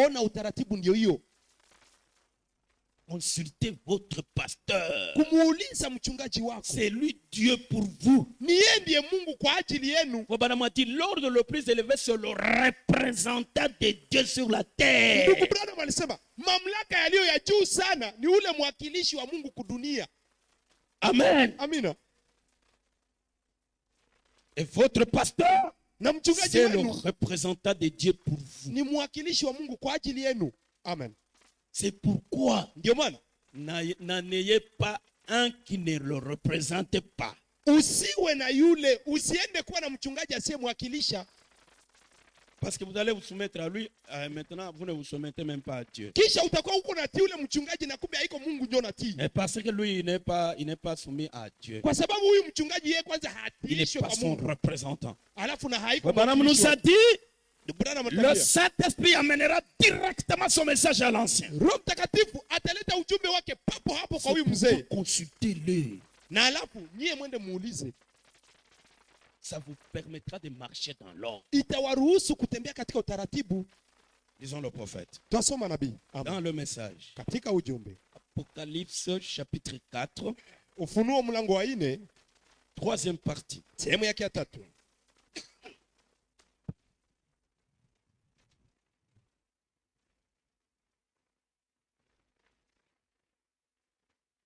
consulter votre pasteur. Kumuuliza mchungaji wako. C'est lui Dieu pour vous. Ni yeye ndiye Mungu kwa ajili yenu. Bwana dit l'ordre le plus élevé c'est le représentant de Dieu sur la terre. Ndugu Branham alisema mamlaka yaliyo ya juu sana ni ule mwakilishi wa Mungu kudunia. Amen. Amina. Et votre pasteur c'est le wenu représentant de Dieu pour vous. Ni mwakilishi wa Mungu kwa ajili yenu. Amen. C'est pourquoi ndio maana n'ayez pas un qui ne le représente pas. Usiwe na yule, usiende kuwa na mchungaji asiyemwakilisha. Parce que vous allez vous soumettre à lui, maintenant vous ne vous soumettez même pas à Dieu. Kisha utakuwa uko natii ule mchungaji na kumbe haiko Mungu ndio natii. Et parce que lui il n'est pas soumis à Dieu. Kwa sababu huyu mchungaji yeye kwanza il n'est pas son représentant. Alafu na haiko. Bwana nous a dit le Saint-Esprit amènera directement son message à l'ancien. Roho Mtakatifu ataleta ujumbe wake papo hapo kwa huyu mzee. Consultez-le. Na alafu nyie mwende muulize. Ça vous permettra de marcher dans l'ordre. Itawaruhusu kutembea katika utaratibu. Disons le prophète. Twasoma nabii. Dans le message. Katika ujumbe. Apocalypse chapitre 4. Ufunuo mlango wa 4. Troisième partie. Sehemu yake ya 3.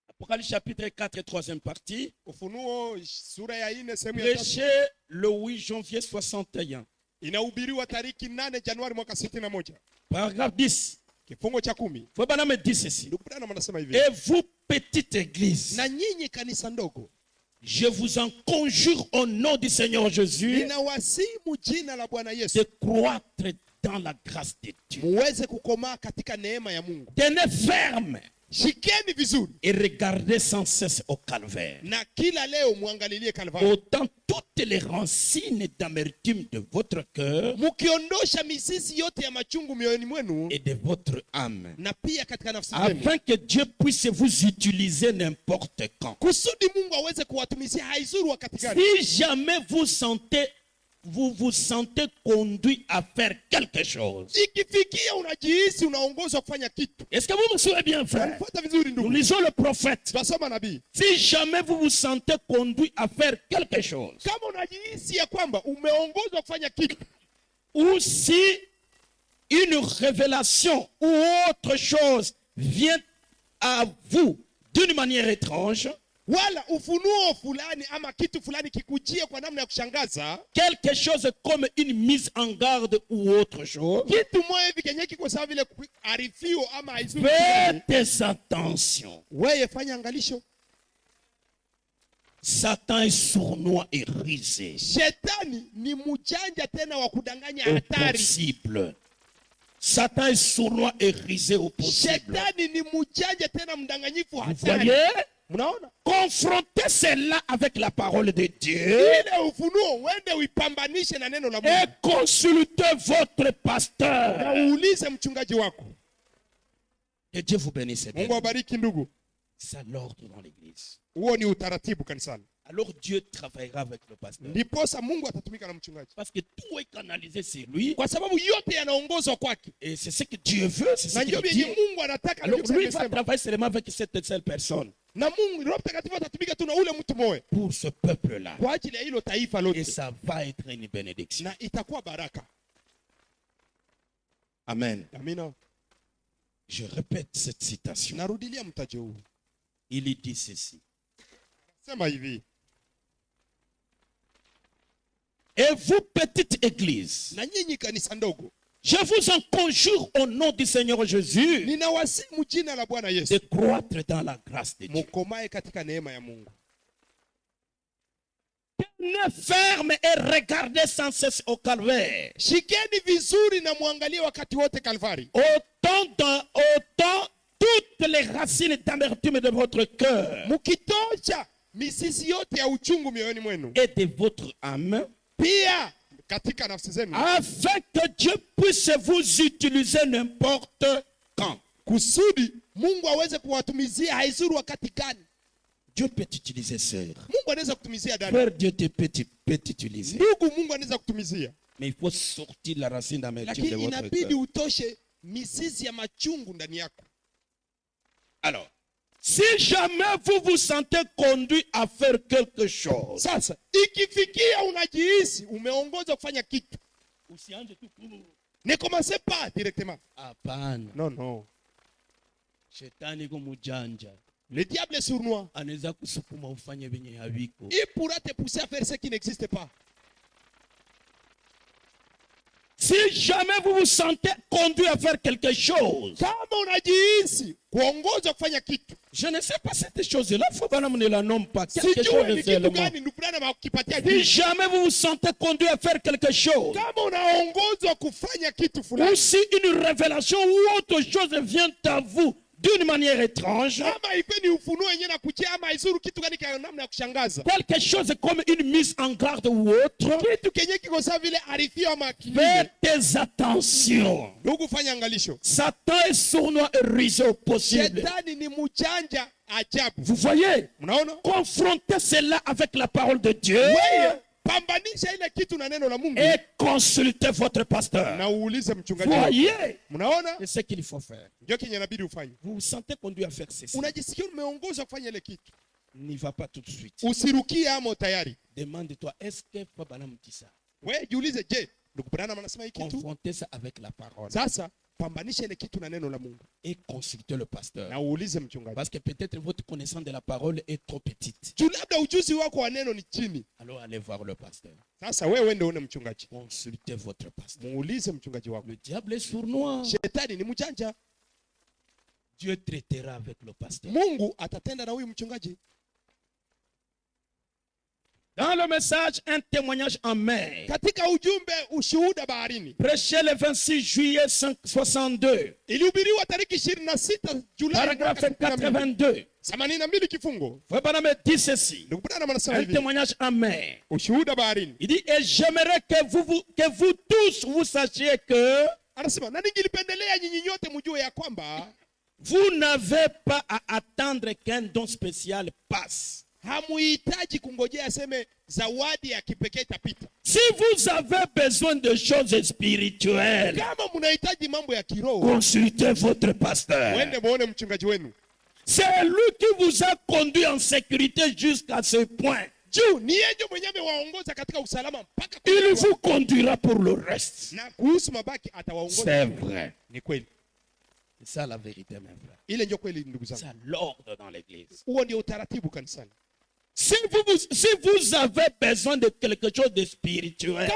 Apocalypse chapitre 4 et troisième partie. Ufunuo sura ya 4 sehemu ya 3. Prêché le 8 janvier 61. Inahubiriwa tariki 8 Januari mwaka 61. Paragraphe 10. Kifungo cha 10. Faut bana me dire ceci. Ndugu Branham anasema hivi. Et vous petite église. Na nyinyi kanisa ndogo. Je vous en conjure au nom du Seigneur Jésus. Ninawasimu jina la Bwana Yesu. De croître dans la grâce de Dieu. Muweze kukomaa katika neema ya Mungu. Tenez ferme. Shikeni vizuri. Et regardez sans cesse au calvaire. Na kila leo muangalilie Kalvari. Autant toutes les racines d'amertume de votre cœur. Mukiondosha mizizi yote ya machungu mioyoni mwenu. Et de votre âme. Na pia katika nafsi zenu. Afin que Dieu puisse vous utiliser n'importe quand. Kusudi Mungu aweze kuwatumizia haizuru wakati gani. Si jamais vous vous sentez conduit à faire quelque chose. Ikifikia unajihisi unaongozwa kufanya kitu. Est-ce que vous me suivez bien, frère? Nous lisons le prophète. Twasoma nabii. Si jamais vous vous sentez conduit à faire quelque chose. Kama unajihisi ya kwamba umeongozwa kufanya kitu. Ou si une révélation ou autre chose vient à vous d'une manière étrange. Wala ufunuo fulani ama kitu fulani kikujie kwa namna ya kushangaza. Quelque chose comme une mise en garde ou autre chose. Kitu moja hivi kenye kiko sawa vile arifio ama haizuri. Faites attention. Wewe fanya angalisho. Satan est sournois et rusé. Shetani ni mjanja tena wa kudanganya hatari. Possible. Satan est sournois et rusé au possible. Shetani ni mjanja tena mdanganyifu hatari. Vous voyez? Confrontez cela avec la parole de Dieu. Et consultez votre pasteur. Que Dieu vous bénisse. C'est l'ordre dans l'église. Alors Dieu travaillera avec le pasteur. Parce que tout est canalisé sur lui. Et c'est ce que Dieu veut. C'est ce qu'il dit. Alors lui va travailler seulement avec cette seule personne. Pour ce peuple-là. Et ça va être une bénédiction. Amen. Je répète cette citation. Il dit ceci. Et vous, petite église, je vous en conjure au nom du Seigneur Jésus de croître dans la grâce de Dieu. Tenez ferme et regardez sans cesse au calvaire. Autant toutes les racines d'amertume de votre cœur et de votre âme, afin que Dieu puisse vous utiliser n'importe quand. Dieu peut t'utiliser, sœur. Frère, Dieu peut t'utiliser. Mais il faut sortir la racine d'amertume de votre cœur. Alors, si jamais vous vous sentez conduit à faire quelque chose, sasa ikifikia unajihisi umeongozwa kufanya kitu, usianze tu ne commencez pas directement. Hapana. Non. Shetani ko mujanja. Le diable est sournois. Anaweza kusukuma ufanye venye haviko. Il pourra te pousser à faire ce qui n'existe pas. Si jamais vous vous sentez conduit à faire quelque chose, kama unajihisi kuongozwa kufanya kitu, je ne sais pas cette chose-là, faut pas me la nommer pas. Quelque chose de seulement. Si jamais vous vous sentez conduit à faire quelque chose, kama unaongozwa kufanya kitu fulani, ou si une révélation ou autre chose vient à vous d'une manière étrange, quelque chose comme une mise en garde ou autre, faites attention. Satan est sournois et rusé au possible. Vous voyez, confrontez cela avec la parole de Dieu. Et consultez votre pasteur. Voyez, c'est ce qu'il faut faire. Vous vous sentez conduit à faire ceci. N'y va pas tout de suite. Demande-toi, est-ce que Fabanam dit ça? Confrontez ça avec la parole. Et consultez le pasteur. Parce que peut-être votre connaissance de la parole est trop petite. Alors allez voir le pasteur. Consultez votre pasteur. Le diable est sournois. Dieu traitera avec le pasteur. Dans le message, un témoignage en mer. Prêché le 26 juillet 562. Paragraphe 82. Vous dit ceci. Un témoignage en mer. Il dit, et j'aimerais que vous tous vous sachiez que vous n'avez pas à attendre qu'un don spécial passe. Si vous avez besoin de choses spirituelles, consultez votre pasteur. C'est lui qui vous a conduit en sécurité jusqu'à ce point. Il vous conduira pour le reste. C'est vrai. C'est ça la vérité, mes frères. C'est l'ordre dans l'église. Si vous avez besoin de quelque chose de spirituel,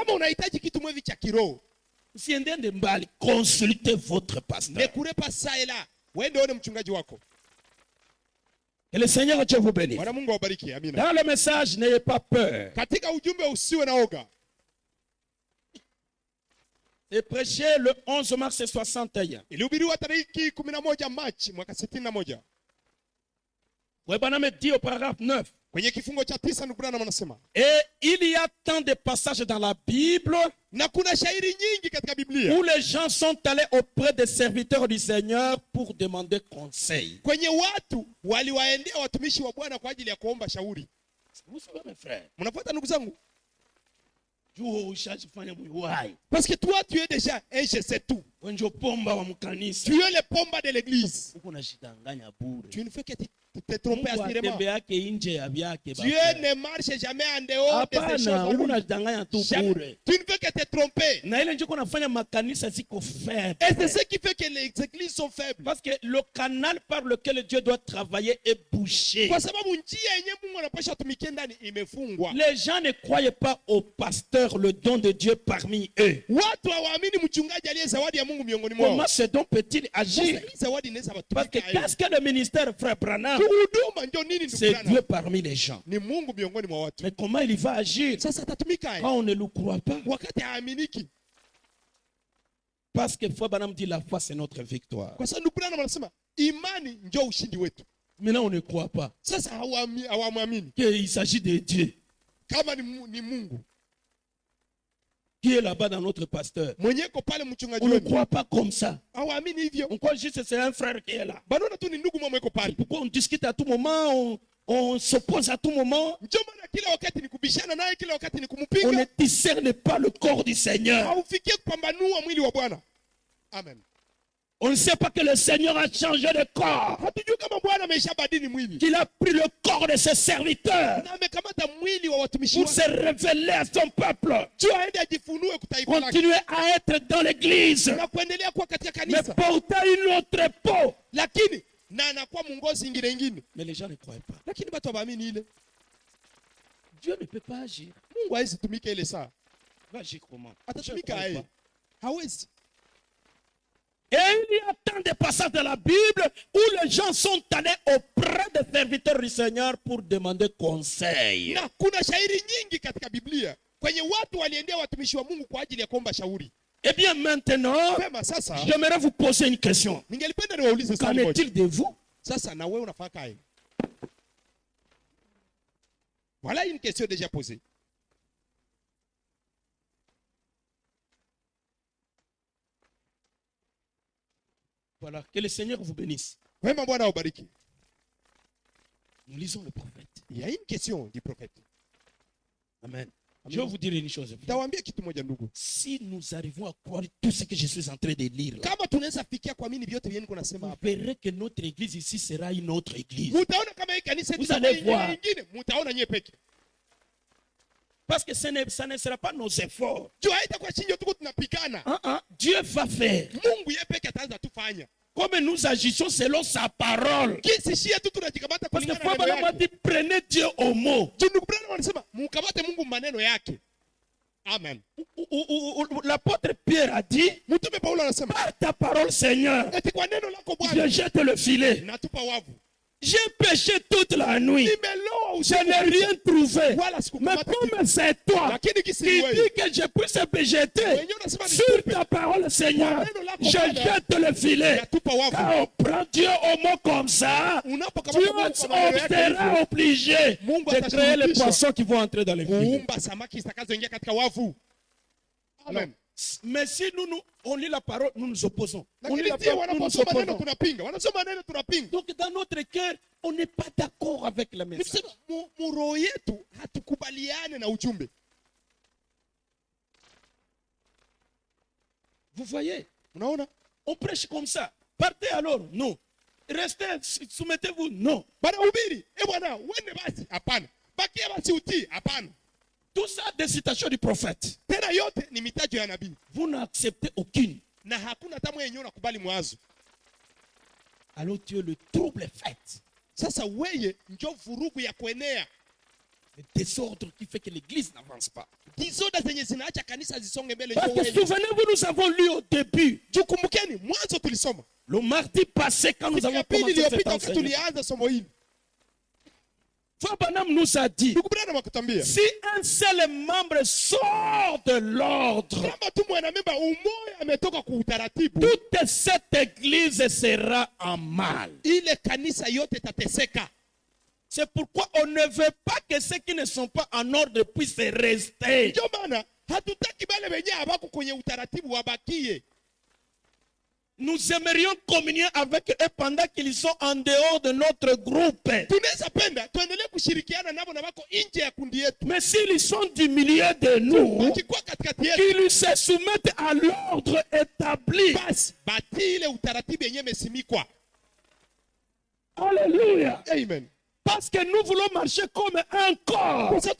consultez votre pasteur. Que le Seigneur Dieu vous bénisse. Dans le message, n'ayez pas peur. C'est prêché le 11 mars 61. Webaname dit au paragraphe 9. Et il y a tant de passages dans la Bible où les gens sont allés auprès des serviteurs du Seigneur pour demander conseil. Vous savez, mes frères, parce que toi tu es déjà un je sais tout. Tu es le pomba de l'église. Tu ne fais que te tromper assurément. Dieu ne marche jamais en dehors de ces choses. Tu ne fais que te tromper. Et c'est ce qui fait que les églises sont faibles. Parce que le canal par lequel Dieu doit travailler est bouché. Les gens ne croyaient pas au pasteur le don de Dieu parmi eux. Comment ce don peut-il agir? Parce que qu'est-ce que le ministère, frère Branham? C'est Dieu parmi les gens. Mais comment il va agir quand on ne le croit pas? Parce que Frère Branham dit la foi c'est notre victoire. Maintenant on ne croit pas qu'il s'agit de Dieu qui est là-bas dans notre pasteur. On ne croit pas comme ça. On croit juste que c'est un frère qui est là. Pourquoi on discute à tout moment, on s'oppose à tout moment. On ne discerne pas le corps du Seigneur. Amen. On ne sait pas que le Seigneur a changé de corps. Qu'il a pris le corps de ses serviteurs pour se révéler à son peuple. Continuer à être dans l'église, mais porter une autre peau. Mais les gens ne croient pas. Dieu ne peut pas agir. Va agir comment? Et il y a tant de passages de la Bible où les gens sont allés auprès des serviteurs du Seigneur pour demander conseil. Eh bien maintenant, j'aimerais vous poser une question. Qu'en est-il de vous? Voilà une question déjà posée. Voilà, que le Seigneur vous bénisse. Nous lisons le prophète. Il y a une question du prophète. Amen. Je vais vous dire une chose. Si nous arrivons à croire tout ce que je suis en train de lire, là, vous verrez que notre église ici sera une autre église. Vous allez voir. Parce que ça ne sera pas nos efforts. Dieu va faire. Comme nous agissons selon sa parole. Parce que Frère m'a dit, prenez Dieu au mot. Amen. L'apôtre Pierre a dit, par ta parole Seigneur, je jette le filet. J'ai péché toute la nuit. Je n'ai rien trouvé. Mais comme c'est toi qui dis que je puisse me jeter sur ta parole, Seigneur, je jette le filet. Quand on prend Dieu au mot comme ça, Dieu sera obligé de créer les poissons qui vont entrer dans les filets. Amen. Mais si on lit la parole, nous nous opposons. On lit la parole, nous nous opposons. Donc dans notre cœur, on n'est pas d'accord avec la message. Vous voyez? On prêche comme ça. Partez alors? Non. Restez, soumettez-vous? Non. Tout ça des citations du prophète. Vous n'acceptez aucune. Alors Dieu, le trouble est fait. Le désordre qui fait que l'église n'avance pas. Parce que souvenez-vous, nous avons lu au début. Le mardi passé, quand nous avons commencé cet enseignement, Frère Branham nous a dit, si un seul membre sort de l'ordre, toute cette église sera en mal. C'est pourquoi on ne veut pas que ceux qui ne sont pas en ordre puissent rester. Nous aimerions communier avec eux pendant qu'ils sont en dehors de notre groupe. Mais s'ils sont du milieu de nous, qu'ils se soumettent à l'ordre établi. Alléluia. Amen. Parce que nous voulons marcher comme un corps. Frère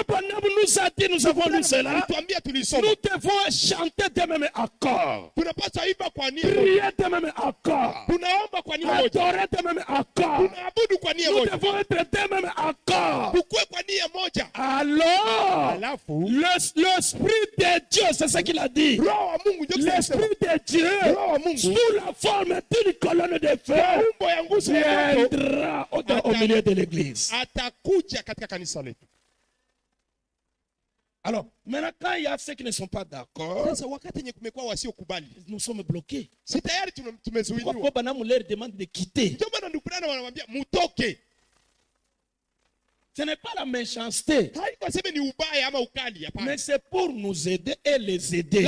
Branham nous a dit, nous avons lu cela. Nous devons chanter de même accord. Prier de même accord. Adorer de même accord. Nous devons être de même accord. Alors, l'Esprit de Dieu, c'est ce qu'il a dit. L'Esprit de Dieu, sous la forme d'une colonne de feu, viendra au milieu de l'église. Alors, maintenant, quand il y a ceux qui ne sont pas d'accord, nous sommes bloqués. Pourquoi Branham leur demande de quitter? Ce n'est pas la méchanceté, mais c'est pour nous aider et les aider.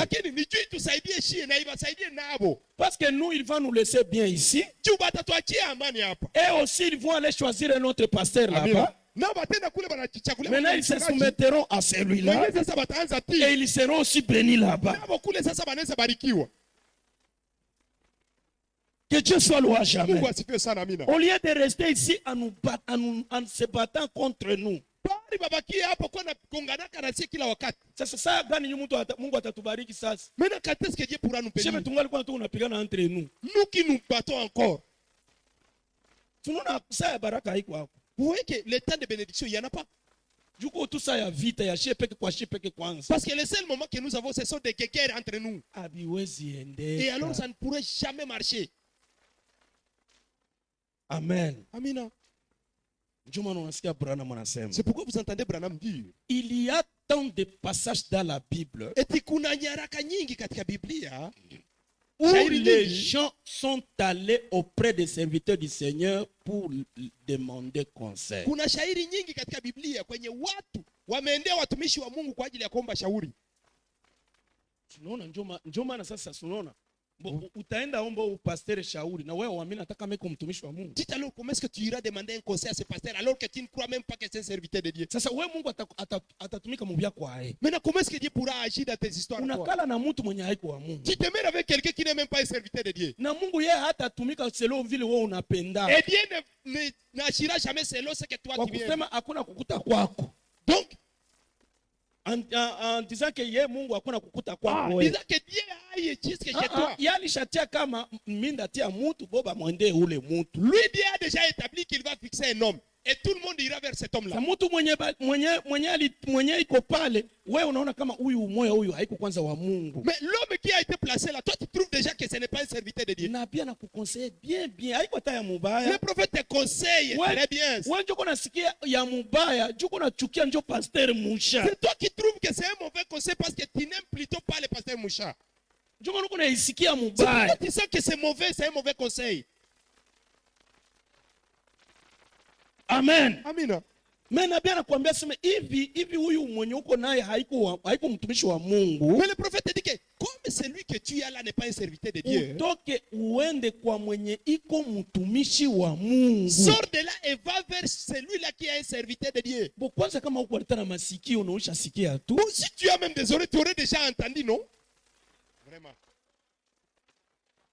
Parce que nous, ils vont nous laisser bien ici. Et aussi, ils vont aller choisir un autre pasteur là-bas. Maintenant, ils se soumettront à celui-là. Et ils seront aussi bénis là-bas. Que Dieu soit loué à jamais. Mungu asifiwe sana, amina. Au lieu de rester ici en se battant contre nous. Bali babaki hapo kwa na konganaka na sisi kila wakati. Sasa saa gani Mungu atatubariki sasa? Maintenant quand est-ce que Dieu pourra nous bénir? Cheme tungali kwa tunapigana entre nous. Nous qui nous battons encore. Tunaona saa ya baraka haiko hapo. Vous voyez que le temps de bénédiction, il n'y en a pas. Du coup, tout ça, il y a vite, il y a chepeke kwanza. Parce que le seul moment que nous avons, ce sont des guerres entre nous. Et alors, ça ne pourrait jamais marcher. Amen. Amina. C'est pourquoi vous entendez Branham dire. Il y a tant de passages dans la Bible où les gens sont allés auprès des serviteurs du Seigneur pour demander conseil. Kuna shairi nyingi katika Biblia kwenye watu wameendea watumishi wa Mungu kwa ajili ya kuomba shauri. Tunaona njoo maana sasa tunaona utaenda omba au pasteur shauri na wewe uamini nataka mimi kumtumishi wa Mungu. Dites alors comment est-ce que tu iras demander un conseil à ce pasteur alors que tu ne crois même pas que c'est un serviteur de Dieu. Sasa wewe Mungu atatumika mubia kwa yeye. Maintenant comment est-ce que Dieu pourra agir dans tes histoires? Unakala na mtu mwenye haiko wa Mungu. Tu te mets avec quelqu'un qui n'est même pas un serviteur de Dieu. Na Mungu yeye hatatumika selon vile wewe unapenda. Et Dieu n'agira jamais selon ce que toi tu veux. Kusema hakuna kukuta kwako. Donc en disant que yeye Mungu hakuna kukuta kwako. Disant que Dieu aille jusque chez toi. Yali shatia kama minda tia mtu boba mwende ule mtu. Lui Dieu a déjà établi qu'il va fixer un homme et tout le monde ira vers cet homme là. Mtu mwenye iko pale wewe unaona kama huyu moyo huyu haiko kwanza wa Mungu. Mais l'homme qui a été placé là, toi tu trouves déjà que ce n'est pas un serviteur de Dieu. Na bien na kuconseiller bien haiko ta ya mubaya. Le prophète te conseille très bien. Wewe njoo nasikia ya mubaya, njoo nachukia njoo pasteur Musha. C'est toi qui trouves que c'est un mauvais conseil parce que tu n'aimes plutôt pas le pasteur Musha. Njoo naisikia mubaya. Tu sens que c'est mauvais, c'est un mauvais conseil. Amen. Amina. Mais na bien nakwambia sema hivi huyu mwenye uko naye haiko mtumishi wa Mungu. Mais le prophète te dit que comme celui que tu as là n'est pas un serviteur de Dieu. Utoke uende kwa mwenye iko mtumishi wa Mungu. Sors de là et va vers celui-là qui est un serviteur de Dieu. Bon kwanza kama uko na masikio unaosha sikia tu. Bon, si tu as même des oreilles, tu aurais déjà entendu, non? Vraiment.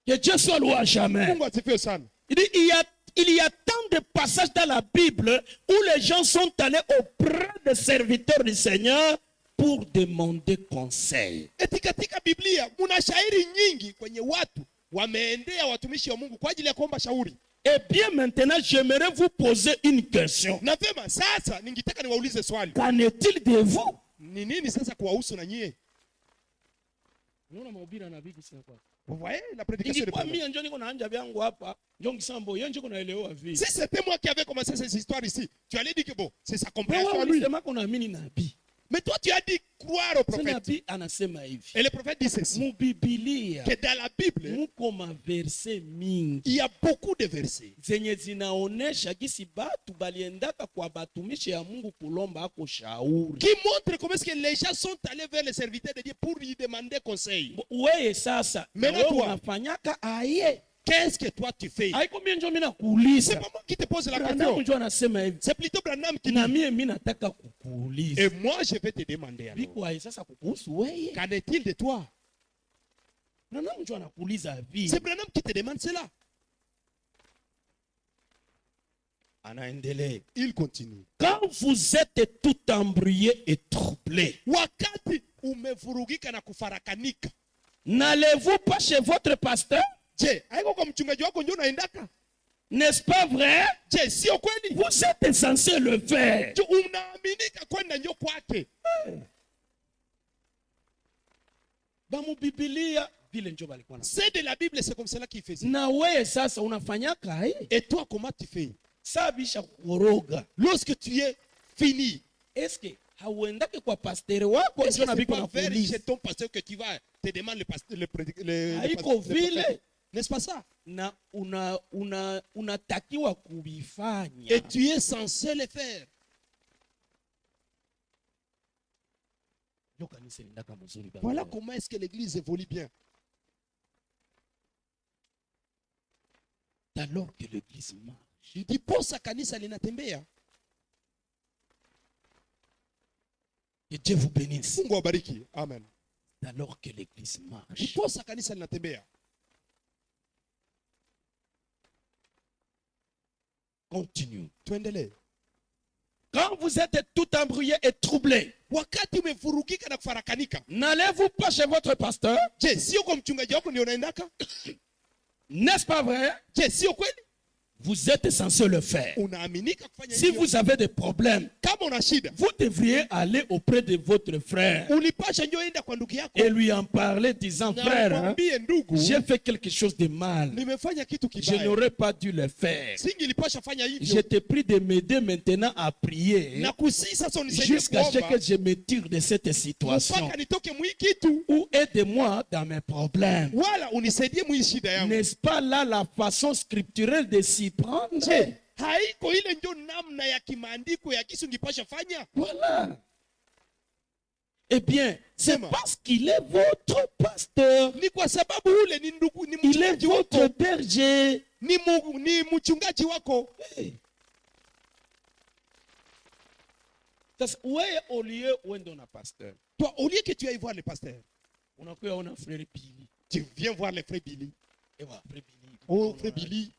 Que Dieu soit loué à jamais. Mungu asifiwe sana. Il y a tant de passages dans la Bible où les gens sont allés auprès des serviteurs du Seigneur pour demander conseil. Eti katika Biblia kuna shairi nyingi kwenye watu wameendea watumishi wa Mungu kwa ajili ya kuomba shauri. Et bien maintenant, j'aimerais vous poser une question. Na vema sasa ningetaka niwaulize swali. Qu'en est-il de vous? Ni nini sasa kuwahusu na nyie? Unaona mahubiri na bibi sasa kwa. Vous voyez la prédication de Paul. Si c'était moi qui avais commencé cette histoire ici, tu allais dire que bon, c'est sa compréhension à lui. Mais toi tu as dit croire au prophète. Et le prophète dit ceci. Que dans la Bible, il y a beaucoup de versets qui montrent comment est-ce que les gens sont allés vers les serviteurs de Dieu pour lui demander conseil. Maintenant toi, qu'est-ce que toi tu fais? C'est pas moi qui te pose la question. C'est plutôt Branham qui dit. Et moi je vais te demander alors. Qu'en est-il de toi? C'est Branham qui te demande cela. Il continue. Quand vous êtes tout embrouillé et troublé, n'allez-vous pas chez votre pasteur? N'est-ce pas vrai? Vous êtes censé le faire. C'est de la Bible, c'est comme cela qu'il faisait. Et toi, comment tu fais? Lorsque tu es fini, est-ce que c'est pas vers chez ton pasteur que tu vas te demander le pasteur, n'est-ce pas ça? Et tu es censé le faire. Voilà comment est-ce que l'église évolue bien. Alors que l'église marche. Ndiposa kanisa linatembea. Que Dieu vous bénisse. Mungu awabariki. Amen. Alors que l'église marche. Ndiposa kanisa linatembea. continue. Tuendelee. Quand vous êtes tout embrouillé et troublé, Wakati umevurugika na kufarakanika, n'allez-vous pas chez votre pasteur? je, sio kwa mchungaji wako ndio unaendaka? N'est-ce pas vrai? Je, sio kweli? Vous êtes censé le faire. Unaaminika kufanya Si hivyo. vous avez des problèmes, Kama una shida, vous devriez aller auprès de votre frère ulipasha njoo enda kwa ndugu yako et lui en parler, disant, na frère, hein, mwambie, ndugu, j'ai fait quelque chose de mal. nimefanya kitu Je kibaya. n'aurais pas dû le faire. Singilipasha fanya Je hivyo. te prie de m'aider maintenant à prier Na kusi sasa unisaidie jusqu'à ce kuomba que je me tire de cette situation. mpaka nitoke mwi kitu, Ou aide-moi dans mes problèmes. wala unisaidie mwi shida yangu. N'est-ce pas là la façon scripturelle de s'y prendre? Je, haiko ile ndio namna ya kimaandiko ya kisu ngipasha fanya? Voilà. Eh bien, c'est Sema. parce qu'il est votre pasteur. Ni kwa sababu ule ni ndugu, ni Il est mchungaji votre wako, berger. ni mchungaji wako. Hey. Sasa wewe uliye uende na pasteur. Toi, au lieu que tu ailles voir le pasteur, Unakuwa una frère Billy. tu viens voir le frère Billy. Ewa frère Billy. Oh, frère Billy.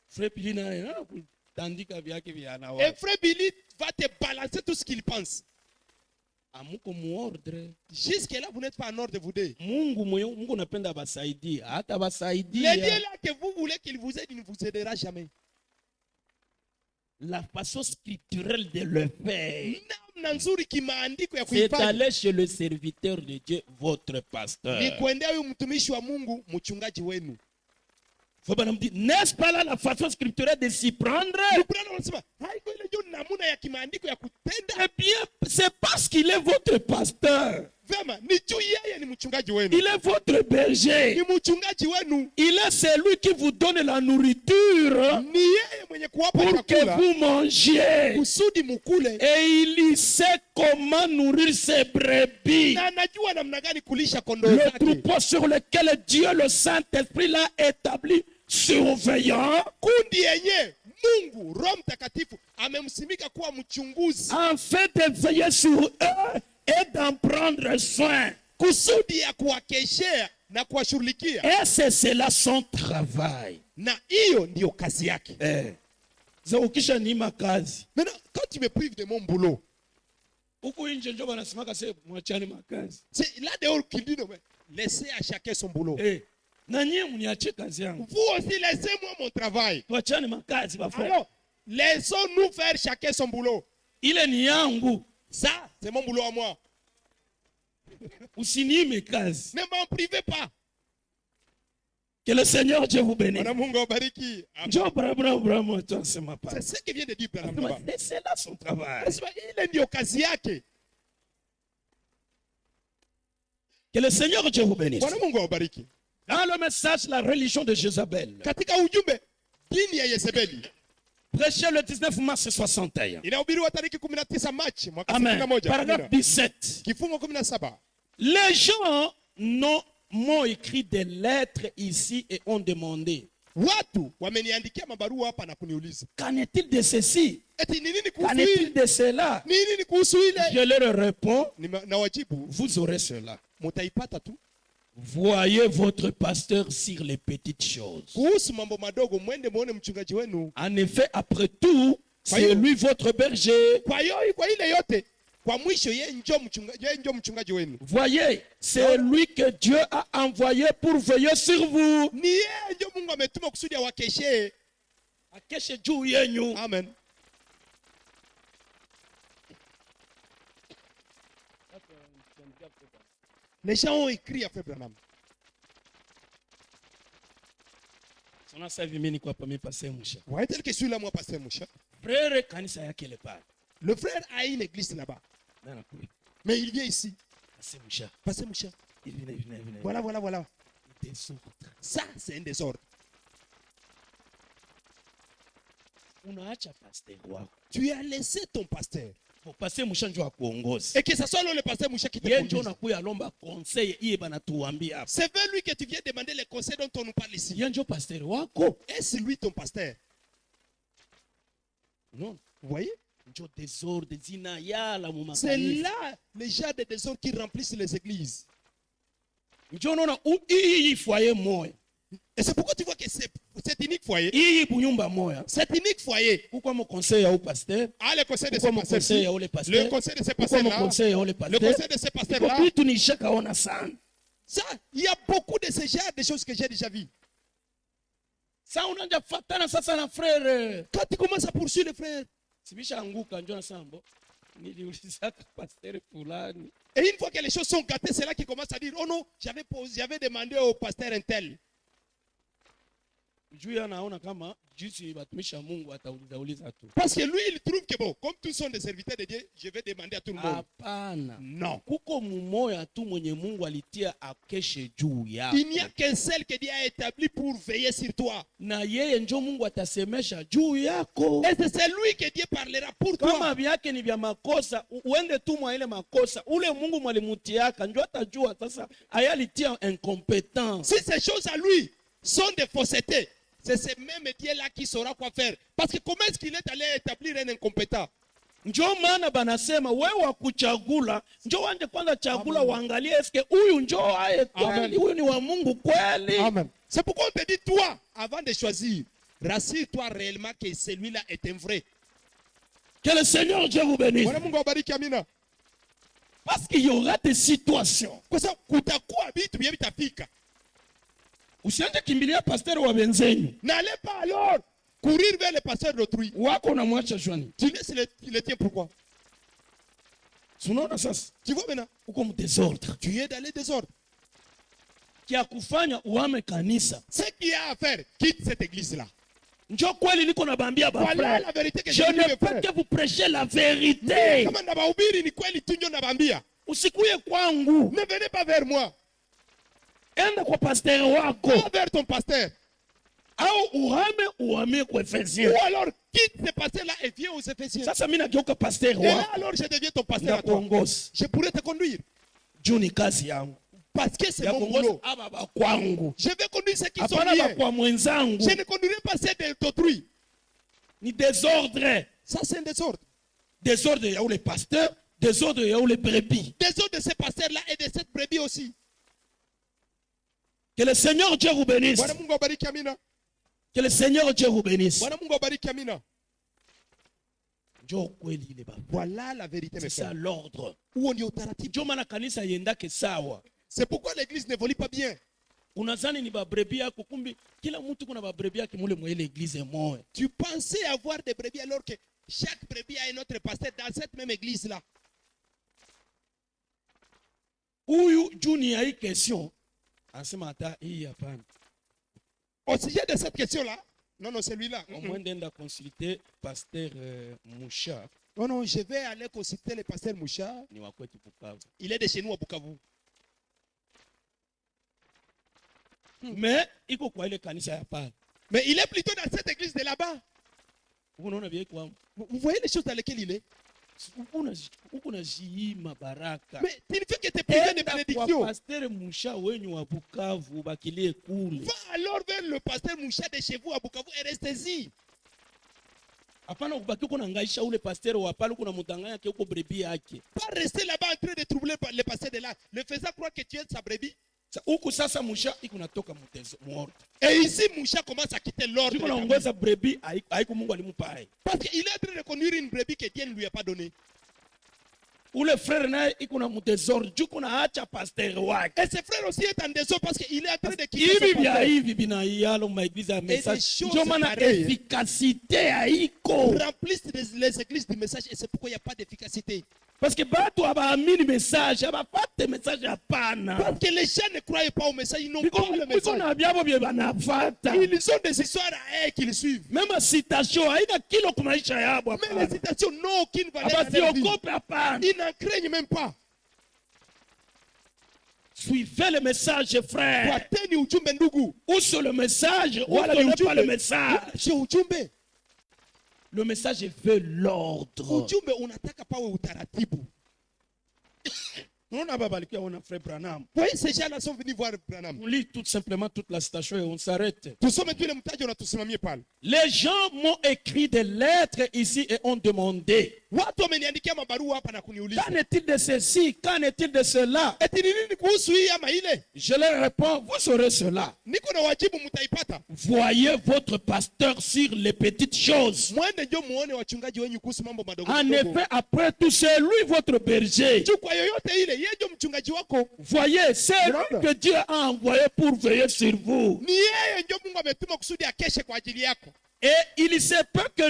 Frère Billy na kutandika vyake vya Et anawa. frère Billy va te balancer tout ce qu'il pense. Amuko muordre. Jusque-là, vous n'êtes pas en ordre, vous deux. Mungu napenda basaidia. Hata Le basaidia. Dieu là que vous voulez qu'il vous aide, il ne vous aidera jamais. La façon scripturelle de le faire, Namna nzuri kimaandiko ya c'est kuifanya d'aller chez le serviteur de Dieu, votre pasteur. ni kuendea huyu mtumishi wa Mungu, mchungaji wenu. N'est-ce pas là la façon scripturelle de s'y prendre? Biblia inasema haiko ile ndio namna ya kimaandiko ya kutenda. Eh bien, c'est parce qu'il est votre pasteur. Vema, ni juu yeye ni mchungaji wenu. Il est votre berger. Ni mchungaji wenu. Il est celui qui vous donne la nourriture Ni yeye mwenye kuwapa pour que chakula vous mangiez. kusudi mukule. Et il sait comment nourrir ses brebis. Na anajua namna gani kulisha kondoo Le zake. troupeau sur lequel Dieu, le Saint-Esprit, l'a établi, surveillant, Kundi yenye Mungu Roho Mtakatifu amemsimika kuwa mchunguzi afin de veiller sur eux et d'en prendre soin. kusudi ya kuwakeshea na kuwashughulikia. Et c'est cela son travail. Na hiyo ndiyo kazi yake. Za ukisha nima kazi. Maintenant, quand tu me prives de mon boulot, Huku nje ndio wanasemaka sasa mwachane makazi. c'est là dehors qu'il dit non, mais laissez à chacun son boulot. Na nyie mniache kazi yangu. Vous aussi laissez-moi mon travail. Tuachane makazi bafra. Alors, laissons-nous faire chacun son boulot. Ile ni yangu. Ça, c'est mon boulot à moi. Usiniime kazi. Ne m'en privez pas. Que le Seigneur Dieu vous bénisse. Bwana Mungu awabariki. Njoo bravo tuasema pa. C'est ce que vient de dire Branham là-bas. C'est là son travail. Anasema ile ndio kazi yake. Que le Seigneur Dieu vous bénisse. Bwana Mungu awabariki. Dans le message, la religion de Jézabel, Katika ujumbe dini ya Yezebeli prêché le 19 mars 61. inahubiriwa tariki 19 Machi mwaka Amen. 61. Paragraphe 17. Kifungo 17. Les gens m'ont écrit des lettres ici et ont demandé, Watu wameniandikia mabarua hapa na kuniuliza, qu'en est-il de ceci? eti ni nini Qu'en kuhusu est-il hili? de cela? Ni nini kuhusu ile? Je leur réponds, Na wajibu, vous aurez cela. mutaipata tu. Voyez votre pasteur sur les petites choses. Kuhusu mambo madogo mwende muone mchungaji wenu. En effet, après tout, c'est lui votre berger. Kwa hiyo kwa ile yote, kwa mwisho yeye ndio mchungaji wenu. Voyez, c'est lui que Dieu a envoyé pour veiller sur vous. Ni yeye ndio Mungu ametuma kusudi awakeshe. Akeshe juu yenyu. Amen. Les gens ont écrit à Frère Branham. Voyez tel que celui-là, moi, pasteur Moucha. Frère kanisa yake ile pale. Le frère a une église là-bas. Mais il vient ici. Pasteur Moucha. Voilà. Ça, c'est un désordre. Tu as laissé ton pasteur. Et que ce soit le pasteur Moucha qui te conduise. C'est vers lui que tu viens demander les conseils dont on nous parle ici. Est-ce lui ton pasteur? Non. Vous voyez? C'est là les gens de désordre qui remplissent les églises. Et c'est pourquoi tu vois que cette unique foyer. Hii bunyumba moya. Cet unique foyer. Pourquoi mon conseil au pasteur? Ah, le conseil de ces pasteurs. Le conseil de ces pasteurs-là. Le conseil de ces pasteurs-là. Ça, il y a beaucoup de ce genre de choses que j'ai déjà vues. Ça, on a déjà fait ça, na frère. Quand tu commences à poursuivre le frère. Et une fois que les choses sont gâtées, c'est là qu'il commence à dire, oh non, j'avais demandé au pasteur un tel. Parce que lui, il trouve que bon, comme tous sont des serviteurs de Dieu, je vais demander à tout le monde. Non. Il n'y a qu'un seul que Dieu a établi pour veiller sur toi. Et c'est lui que Dieu parlera pour toi. Si ces choses à lui sont des faussetés, c'est ce même Dieu-là qui saura quoi faire. Parce que comment est-ce qu'il est allé établir un incompétent? Ndio maana banasema wewe wa kuchagula njoo wanje kwanza chagula uangalie eske huyu njoo aye kweli huyu ni wa Mungu kweli. Amen. C'est pourquoi on te dit toi avant de choisir, rassure-toi réellement que celui-là est un vrai. Que le Seigneur Dieu vous bénisse. Bwana Mungu awabariki, amina. Parce qu'il y aura des situations. Kwa sababu kutakuwa vitu vya vitafika. Usiende kimbilia pasteur wa benzenyu. N'allez pas alors courir vers le pasteur d'autrui. Wako na mwacha jwani. Tu laisses le tien pourquoi? Tunaona sasa. Tu vois maintenant? Uko mu désordre. Tu es dans le désordre. Kia kufanya uame kanisa. Ce qu'il y a à faire, quitte cette église-là. Njoo kweli niko nabambia ba Voilà frère. la vérité que je ne peux que vous prêcher la vérité. Kama nabahubiri ni kweli tu ndio nabambia. Usikuye kwangu. Ne venez pas vers moi. Enda kwa pasteur wako. Va vers ton pasteur. Au uhame kwa Ephésiens. Ou alors quitte ce pasteur-là et viens aux Éphésiens. Sasa mimi nageuka pasteur Et là wako. alors je deviens ton pasteur à toi. Je pourrais te conduire. Juni kazi yangu. Parce que c'est mon boulot. Je vais conduire ceux qui sont bien. Je ne conduirai pas ceux d'autrui. Ni désordre. Ça c'est un désordre. Désordre il y a où les pasteurs, désordre il y a où les brebis. Désordre de ces pasteurs-là et de cette brebis aussi. Que le Seigneur Dieu vous bénisse. Que le Seigneur Dieu vous bénisse. Voilà la vérité. C'est ça l'ordre. C'est pourquoi l'église n'évolue pas bien. Tu pensais avoir des brebis alors que chaque brebis a un autre pasteur dans cette même église-là. Ou Juni a une question. Au sujet de cette question-là, non, c'est lui-là. Au moins d'être consulter pasteur Moucha. Non, je vais aller consulter le pasteur Moucha. Il est de chez nous à Bukavu. Mais il est plutôt dans cette église de là-bas. Vous voyez les choses dans lesquelles il est. Mais tu ne fais que te priver de bénédiction. Va alors vers le pasteur Moucha de chez vous à Bukavu et restez-y. Pas rester là-bas en train de troubler le pasteur de là, le faisant croire que tu es sa brebis. Et ici, Moucha commence à quitter l'ordre. Parce qu'il est en train de conduire une brebis que Dieu ne lui a pas donnée. Ou le frère et ce frère aussi est en désordre parce qu'il est en train de quitter remplissent les églises du message et c'est pourquoi il n'y a pas d'efficacité. Parce que message, parce que les gens ne croient pas au message, ils n'ont pas le message. Ils ont des histoires à eux qu'ils suivent. Même les citations n'ont aucune valeur. Ils n'en craignent même pas. Suivez le message, frère. Ou sur le message, ou pas le message. Le message veut l'ordre. Oui, ces gens-là sont venus voir Branham. On lit tout simplement toute la citation et on s'arrête. Les gens m'ont écrit des lettres ici et ont demandé. Watu wameniandikia mabarua hapa na kuniuliza. Qu'en est-il de ceci? Qu'en est-il de cela? Eti ni nini kuhusu hii ama ile? Je leur réponds, vous saurez cela. Niko na wajibu mtaipata. Voyez votre pasteur sur les petites choses. Mwende ndio muone wachungaji wenyu kuhusu mambo madogo En madogo. effet, après tout, c'est lui votre berger. Tu kwa yoyote ile, yeye ndio mchungaji wako. Voyez, c'est lui que Dieu a envoyé pour veiller sur vous. Ni yeye ndio Mungu ametuma kusudi akeshe kwa ajili yako. Et il se peut que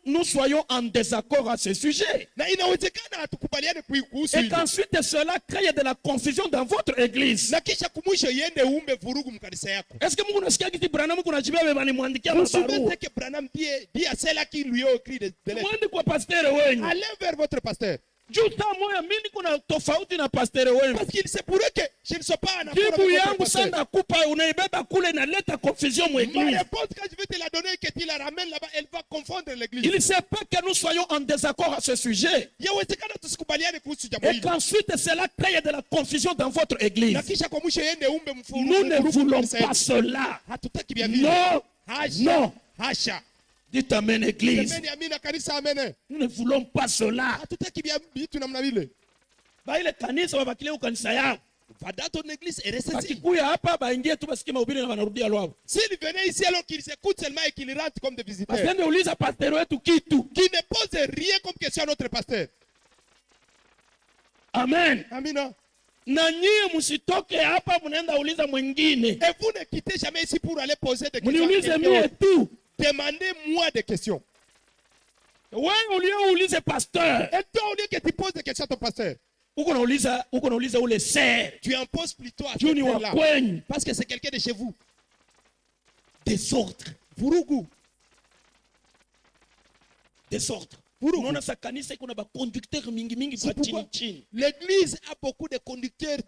nous soyons en désaccord à ce sujet. Na inawezekana hatukubaliane kuhusu Et hilo. qu'ensuite cela crée de la confusion dans votre église. Na kisha kumwisho yende uumbe vurugu mkanisa yako. Est-ce que Mungu nasikia kiti Branham kuna jibia beba nimwandikia Vous mabarua? savez que Branham dit à ceux-là qui lui ont écrit des lettres. Mwende kwa pasteur wenyu. Allez vers votre pasteur. Juta moya mimi kuna tofauti na pasteur wenyu. Parce qu'il se pourrait que je ne sois pas en accord avec Jibu votre yangu pasteur. sanda kupa unaibeba kule na leta confusion Ma mwéglise. réponse quand je vais te la donner que tu la ramènes là-bas, elle va confondre l'église. Il se peut que nous soyons en désaccord à ce sujet. Yawezekana tusikubaliane kuhusu jambo Et hili. qu'ensuite cela crée de la confusion dans votre église. Na kisha kwa mwisho yende umbe mfurugu. Nous ne voulons pas cela. Hatutaki vya vile. Non. Hasha. Non. Hasha. Dites amen, église. Semeni amina kanisa amene. Nous ne voulons pas cela. Hatutaki vya vitu namna vile. Ba ile kanisa wabakilie ukanisa yao. Va dans ton église et reste ici. Bakikuya hapa baingie tu basikie mahubiri na wanarudia lwao. S'il venait ici alors qu'il s'écoute seulement et qu'il rentre comme des visiteurs. Basiende uliza pasteur wetu kitu. Qui ne pose rien comme question à notre pasteur. Amen. Amina. Na nyie msitoke hapa mnaenda uliza mwingine. Et vous ne quittez jamais ici pour aller poser des questions. Mniulize à mie quelqu'un. tu. Demandez-moi des questions. Wewe ulioulize pasteur. Et toi, au lieu que tu poses des questions à ton pasteur, Uko nauliza ule ser. tu en poses plutôt à Juni wa quelqu'un là. kwenyu. Parce que c'est quelqu'un de chez vous. Désordre. Vurugu. Désordre. Vurugu. Unaona sa kanisa iko na ba conducteur mingi mingi C'est pa chini pourquoi chini. l'église a beaucoup de conducteurs,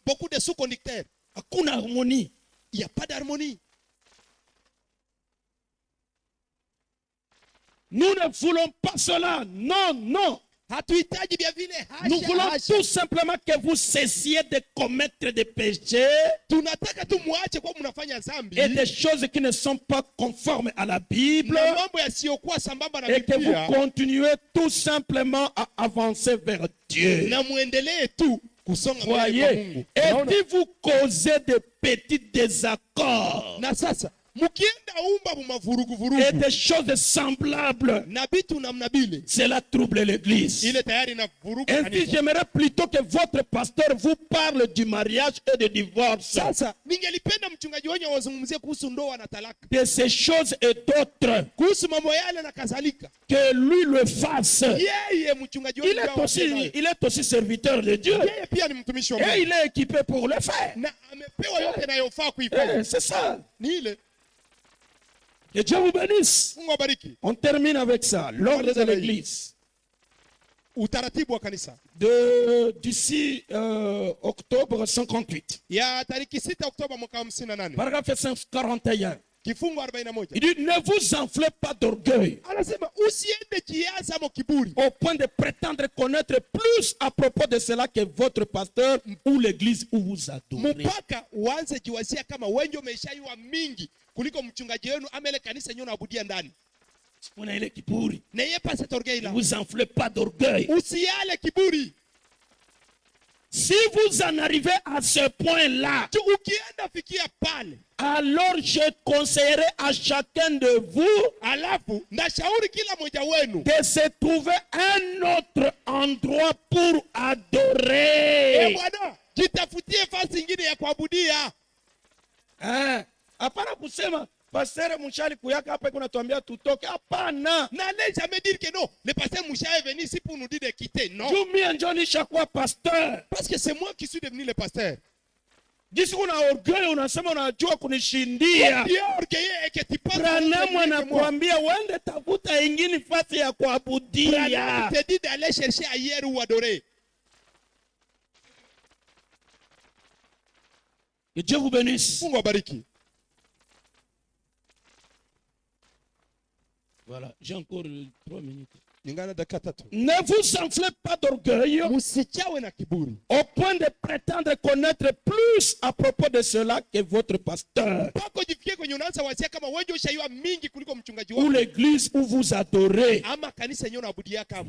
beaucoup de sous-conducteurs. Hakuna harmonie. Il n'y a pas d'harmonie. Nous ne voulons pas cela. Non, non. Hatuhitaji vya vile. Nous Hasha, voulons hasha. tout simplement que vous cessiez de commettre des péchés Tunataka tu muache kwa mnafanya zambi. et des choses qui ne sont pas conformes à la Bible Na mambo yasiyokuwa sambamba na et que Biblia. vous continuez tout simplement à avancer vers Dieu. Na muendelee tu kusonga mbele kwa Voyez, Mungu. et Unaona? si vous causez de petits désaccords Na sasa mukienda umba mumavurugu et vurugu des choses semblables, na bitu namna bile, cela trouble l'Église. ile tayari na vurugu Ainsi, kanisa. j'aimerais plutôt que votre pasteur vous parle du mariage et du divorce, Sasa ningelipenda mchungaji wenye wazungumzie kuhusu ndoa na talaka, de ces choses et d'autres, kuhusu mambo yale na kadhalika. que lui le fasse. Yeye mchungaji Il est aussi serviteur de Dieu yeye pia ni mtumishi wa et Mungu il est équipé pour le faire. na amepewa yote yanayofaa kuifanya. C'est ça. Ni ile. Que Dieu vous bénisse. Mungu abariki. On termine avec ça. L'ordre de l'Église. Utaratibu wa kanisa D'ici octobre 58. ya tariki 6 Oktoba mwaka 58, Paragraphe 141. kifungu 41. Il dit, ne vous enflez pas d'orgueil Anasema usiende kiaza mo kiburi au point de prétendre connaître plus à propos de cela que votre pasteur ou l'église où vous adorez. mpaka uanze jiwazia kama wengi umeshaiwa mingi kuliko mchungaji wenu ama ile kanisa yenyewe unaabudia ndani. On ile kiburi. Na yeye pasa torgei Ne la. vous enflez pas d'orgueil. Usiale kiburi. Si vous en arrivez à ce point-là, Tu ukienda fikia pale, alors je conseillerais à chacun de vous alafu ndashauri kila mmoja wenu de se trouver un autre endroit pour adorer. bwana, jitafutie fasi nyingine ya kuabudia. Hapana kusema pasteur mshali kuyaka hapa kuna tuambia tutoke. Hapana. N'allez jamais dire que non, le pasteur Moucha est venu ici pour nous dire de quitter. Non. Juu mie njo nishakuwa pasteur. Parce que c'est moi qui suis devenu le pasteur. Jinsi kuna orgueil unasema unajua kunishindia. Tu es orgueilleux et que tu penses Branham anakuambia uende tafuta ingine fasi ya kuabudia. Branham te dit d'aller chercher ailleurs où adorer. Que Dieu vous bénisse. Mungu abariki. Voilà, j'ai encore 3 minutes. Ne vous enflez pas d'orgueil au point de prétendre connaître plus à propos de cela que votre pasteur. Ou l'église où vous adorez.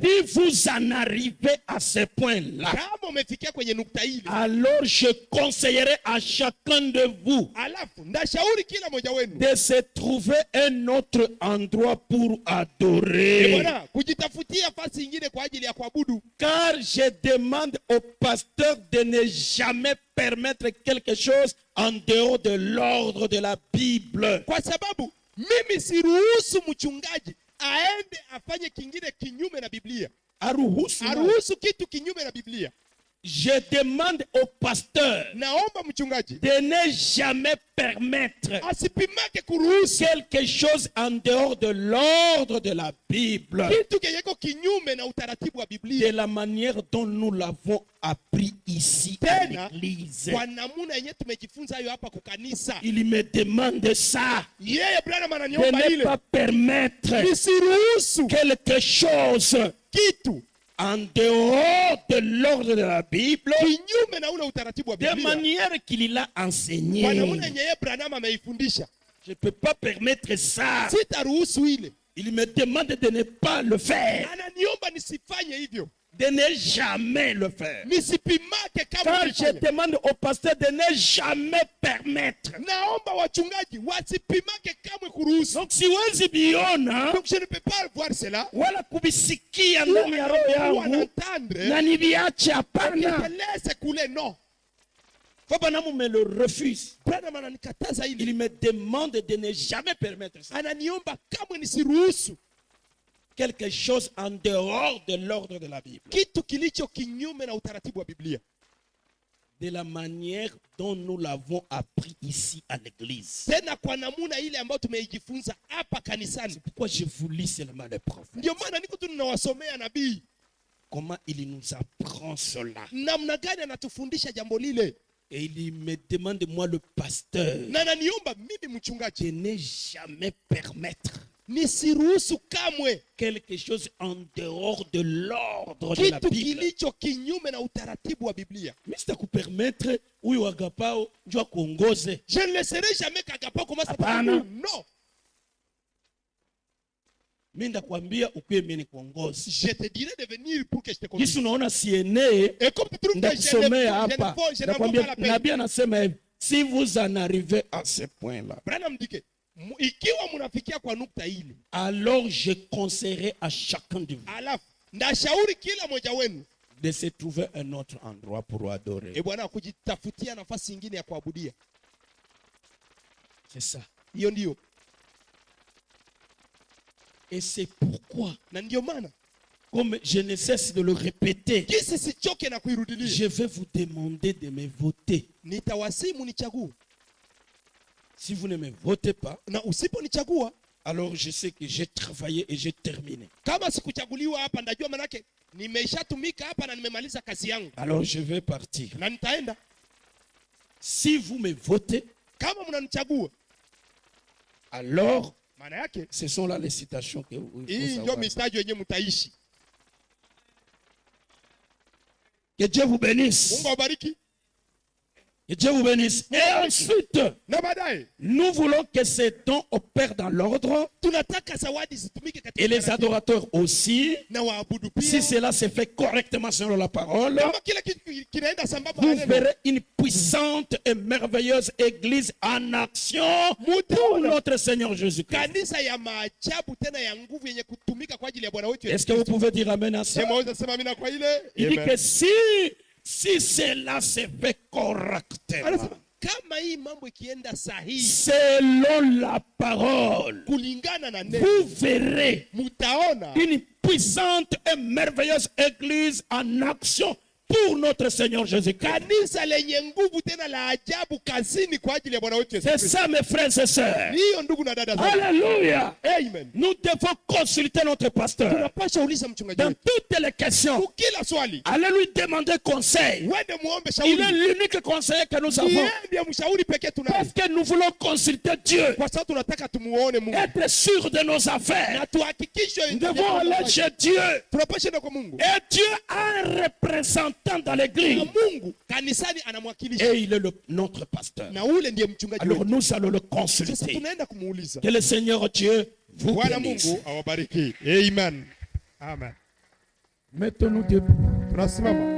Si vous en arrivez à ce point-là, alors je conseillerais à chacun de vous de se trouver un autre endroit pour adorer. Car je demande au pasteur de ne jamais permettre quelque chose en dehors de l'ordre de la Bible. Kwa sababu mimi siruhusu mchungaji aende afanye kingine kinyume na Biblia. Aruhusu kitu kinyume na Biblia. Je demande au pasteur de ne jamais permettre quelque chose en dehors de l'ordre de la Bible, de la manière dont nous l'avons appris ici à l'église. Il me demande ça, de ne pas permettre quelque chose en dehors de l'ordre de la Bible, de manière qu'il l'a enseigné. Je ne peux pas permettre ça. Il me demande de ne pas le faire, de ne jamais le faire. Car je demande au pasteur de ne jamais permettre. Donc si wezi biona, donc je ne peux pas voir cela, wala kubisikia ndani ya roho yangu na niviache hapana. Non. Fabanamu me le refuse. Il me demande de ne jamais permettre ça. Quelque chose en dehors de l'ordre de la Bible. De la manière dont nous l'avons appris ici à l'église. C'est pourquoi je vous lis seulement les prophètes. Comment il nous apprend cela. Et il me demande, moi le pasteur, de ne jamais permettre quelque chose en dehors de l'ordre de la Bible. Mais c'est à vous permettre, je ne laisserai jamais qu'Agapao commence à parler. Non. Je te dirai de venir pour que je te conduise. Et comme tu trouves que je n'ai pas la peine. Si vous en arrivez à ce point-là, alors je conseillerais à chacun de vous de se trouver un autre endroit pour adorer. C'est ça. Et c'est pourquoi, comme je ne cesse de le répéter, je vais vous demander de me voter. Si vous ne me votez pas, alors je sais que j'ai travaillé et j'ai terminé. Alors je vais partir. Si vous me votez, alors ce sont là les citations que vous que Dieu vous bénisse. Que Dieu vous bénisse. Et ensuite, nous voulons que ces dons opèrent dans l'ordre. Et les adorateurs aussi. Si cela se fait correctement selon la parole, vous verrez une puissante et merveilleuse église en action pour notre Seigneur Jésus-Christ. Est-ce que vous pouvez dire amen à ça? Il dit que si cela se fait correctement, selon la parole, vous verrez une puissante et merveilleuse église en action pour notre Seigneur Jésus-Christ. Kanisa lenye nguvu tena la ajabu kazini kwa ajili ya Bwana wetu Yesu C'est Kristo. ça, mes frères et sœurs. Hiyo ndugu na dada zangu. Alléluia. Amen. Nous devons consulter notre pasteur Tunapaswa uliza mchungaji dans wetu. toutes les questions. Kwa kila swali. Allez lui demander conseil. Wende muombe Il shauri. est l'unique conseiller que nous avons. Ndiye mshauri pekee tunaye. Parce que nous voulons consulter Dieu. Kwa sababu tunataka tumuone Mungu. Être sûr de nos affaires. Na tuhakikishe Nous devons aller chez Dieu. tunapaswa kwenda kwa Mungu. Et Dieu a un représentant dans l'église. Na Mungu kanisani anamwakilisha. Et il est notre pasteur. Na ule ndiye mchungaji Alors wetu. nous allons le Sasa consulter. tunaenda kumuuliza. Que le Seigneur Dieu vous Bwana bénisse. Mungu awabariki. Amen. Amen. Mettons-nous debout. Tunasimama.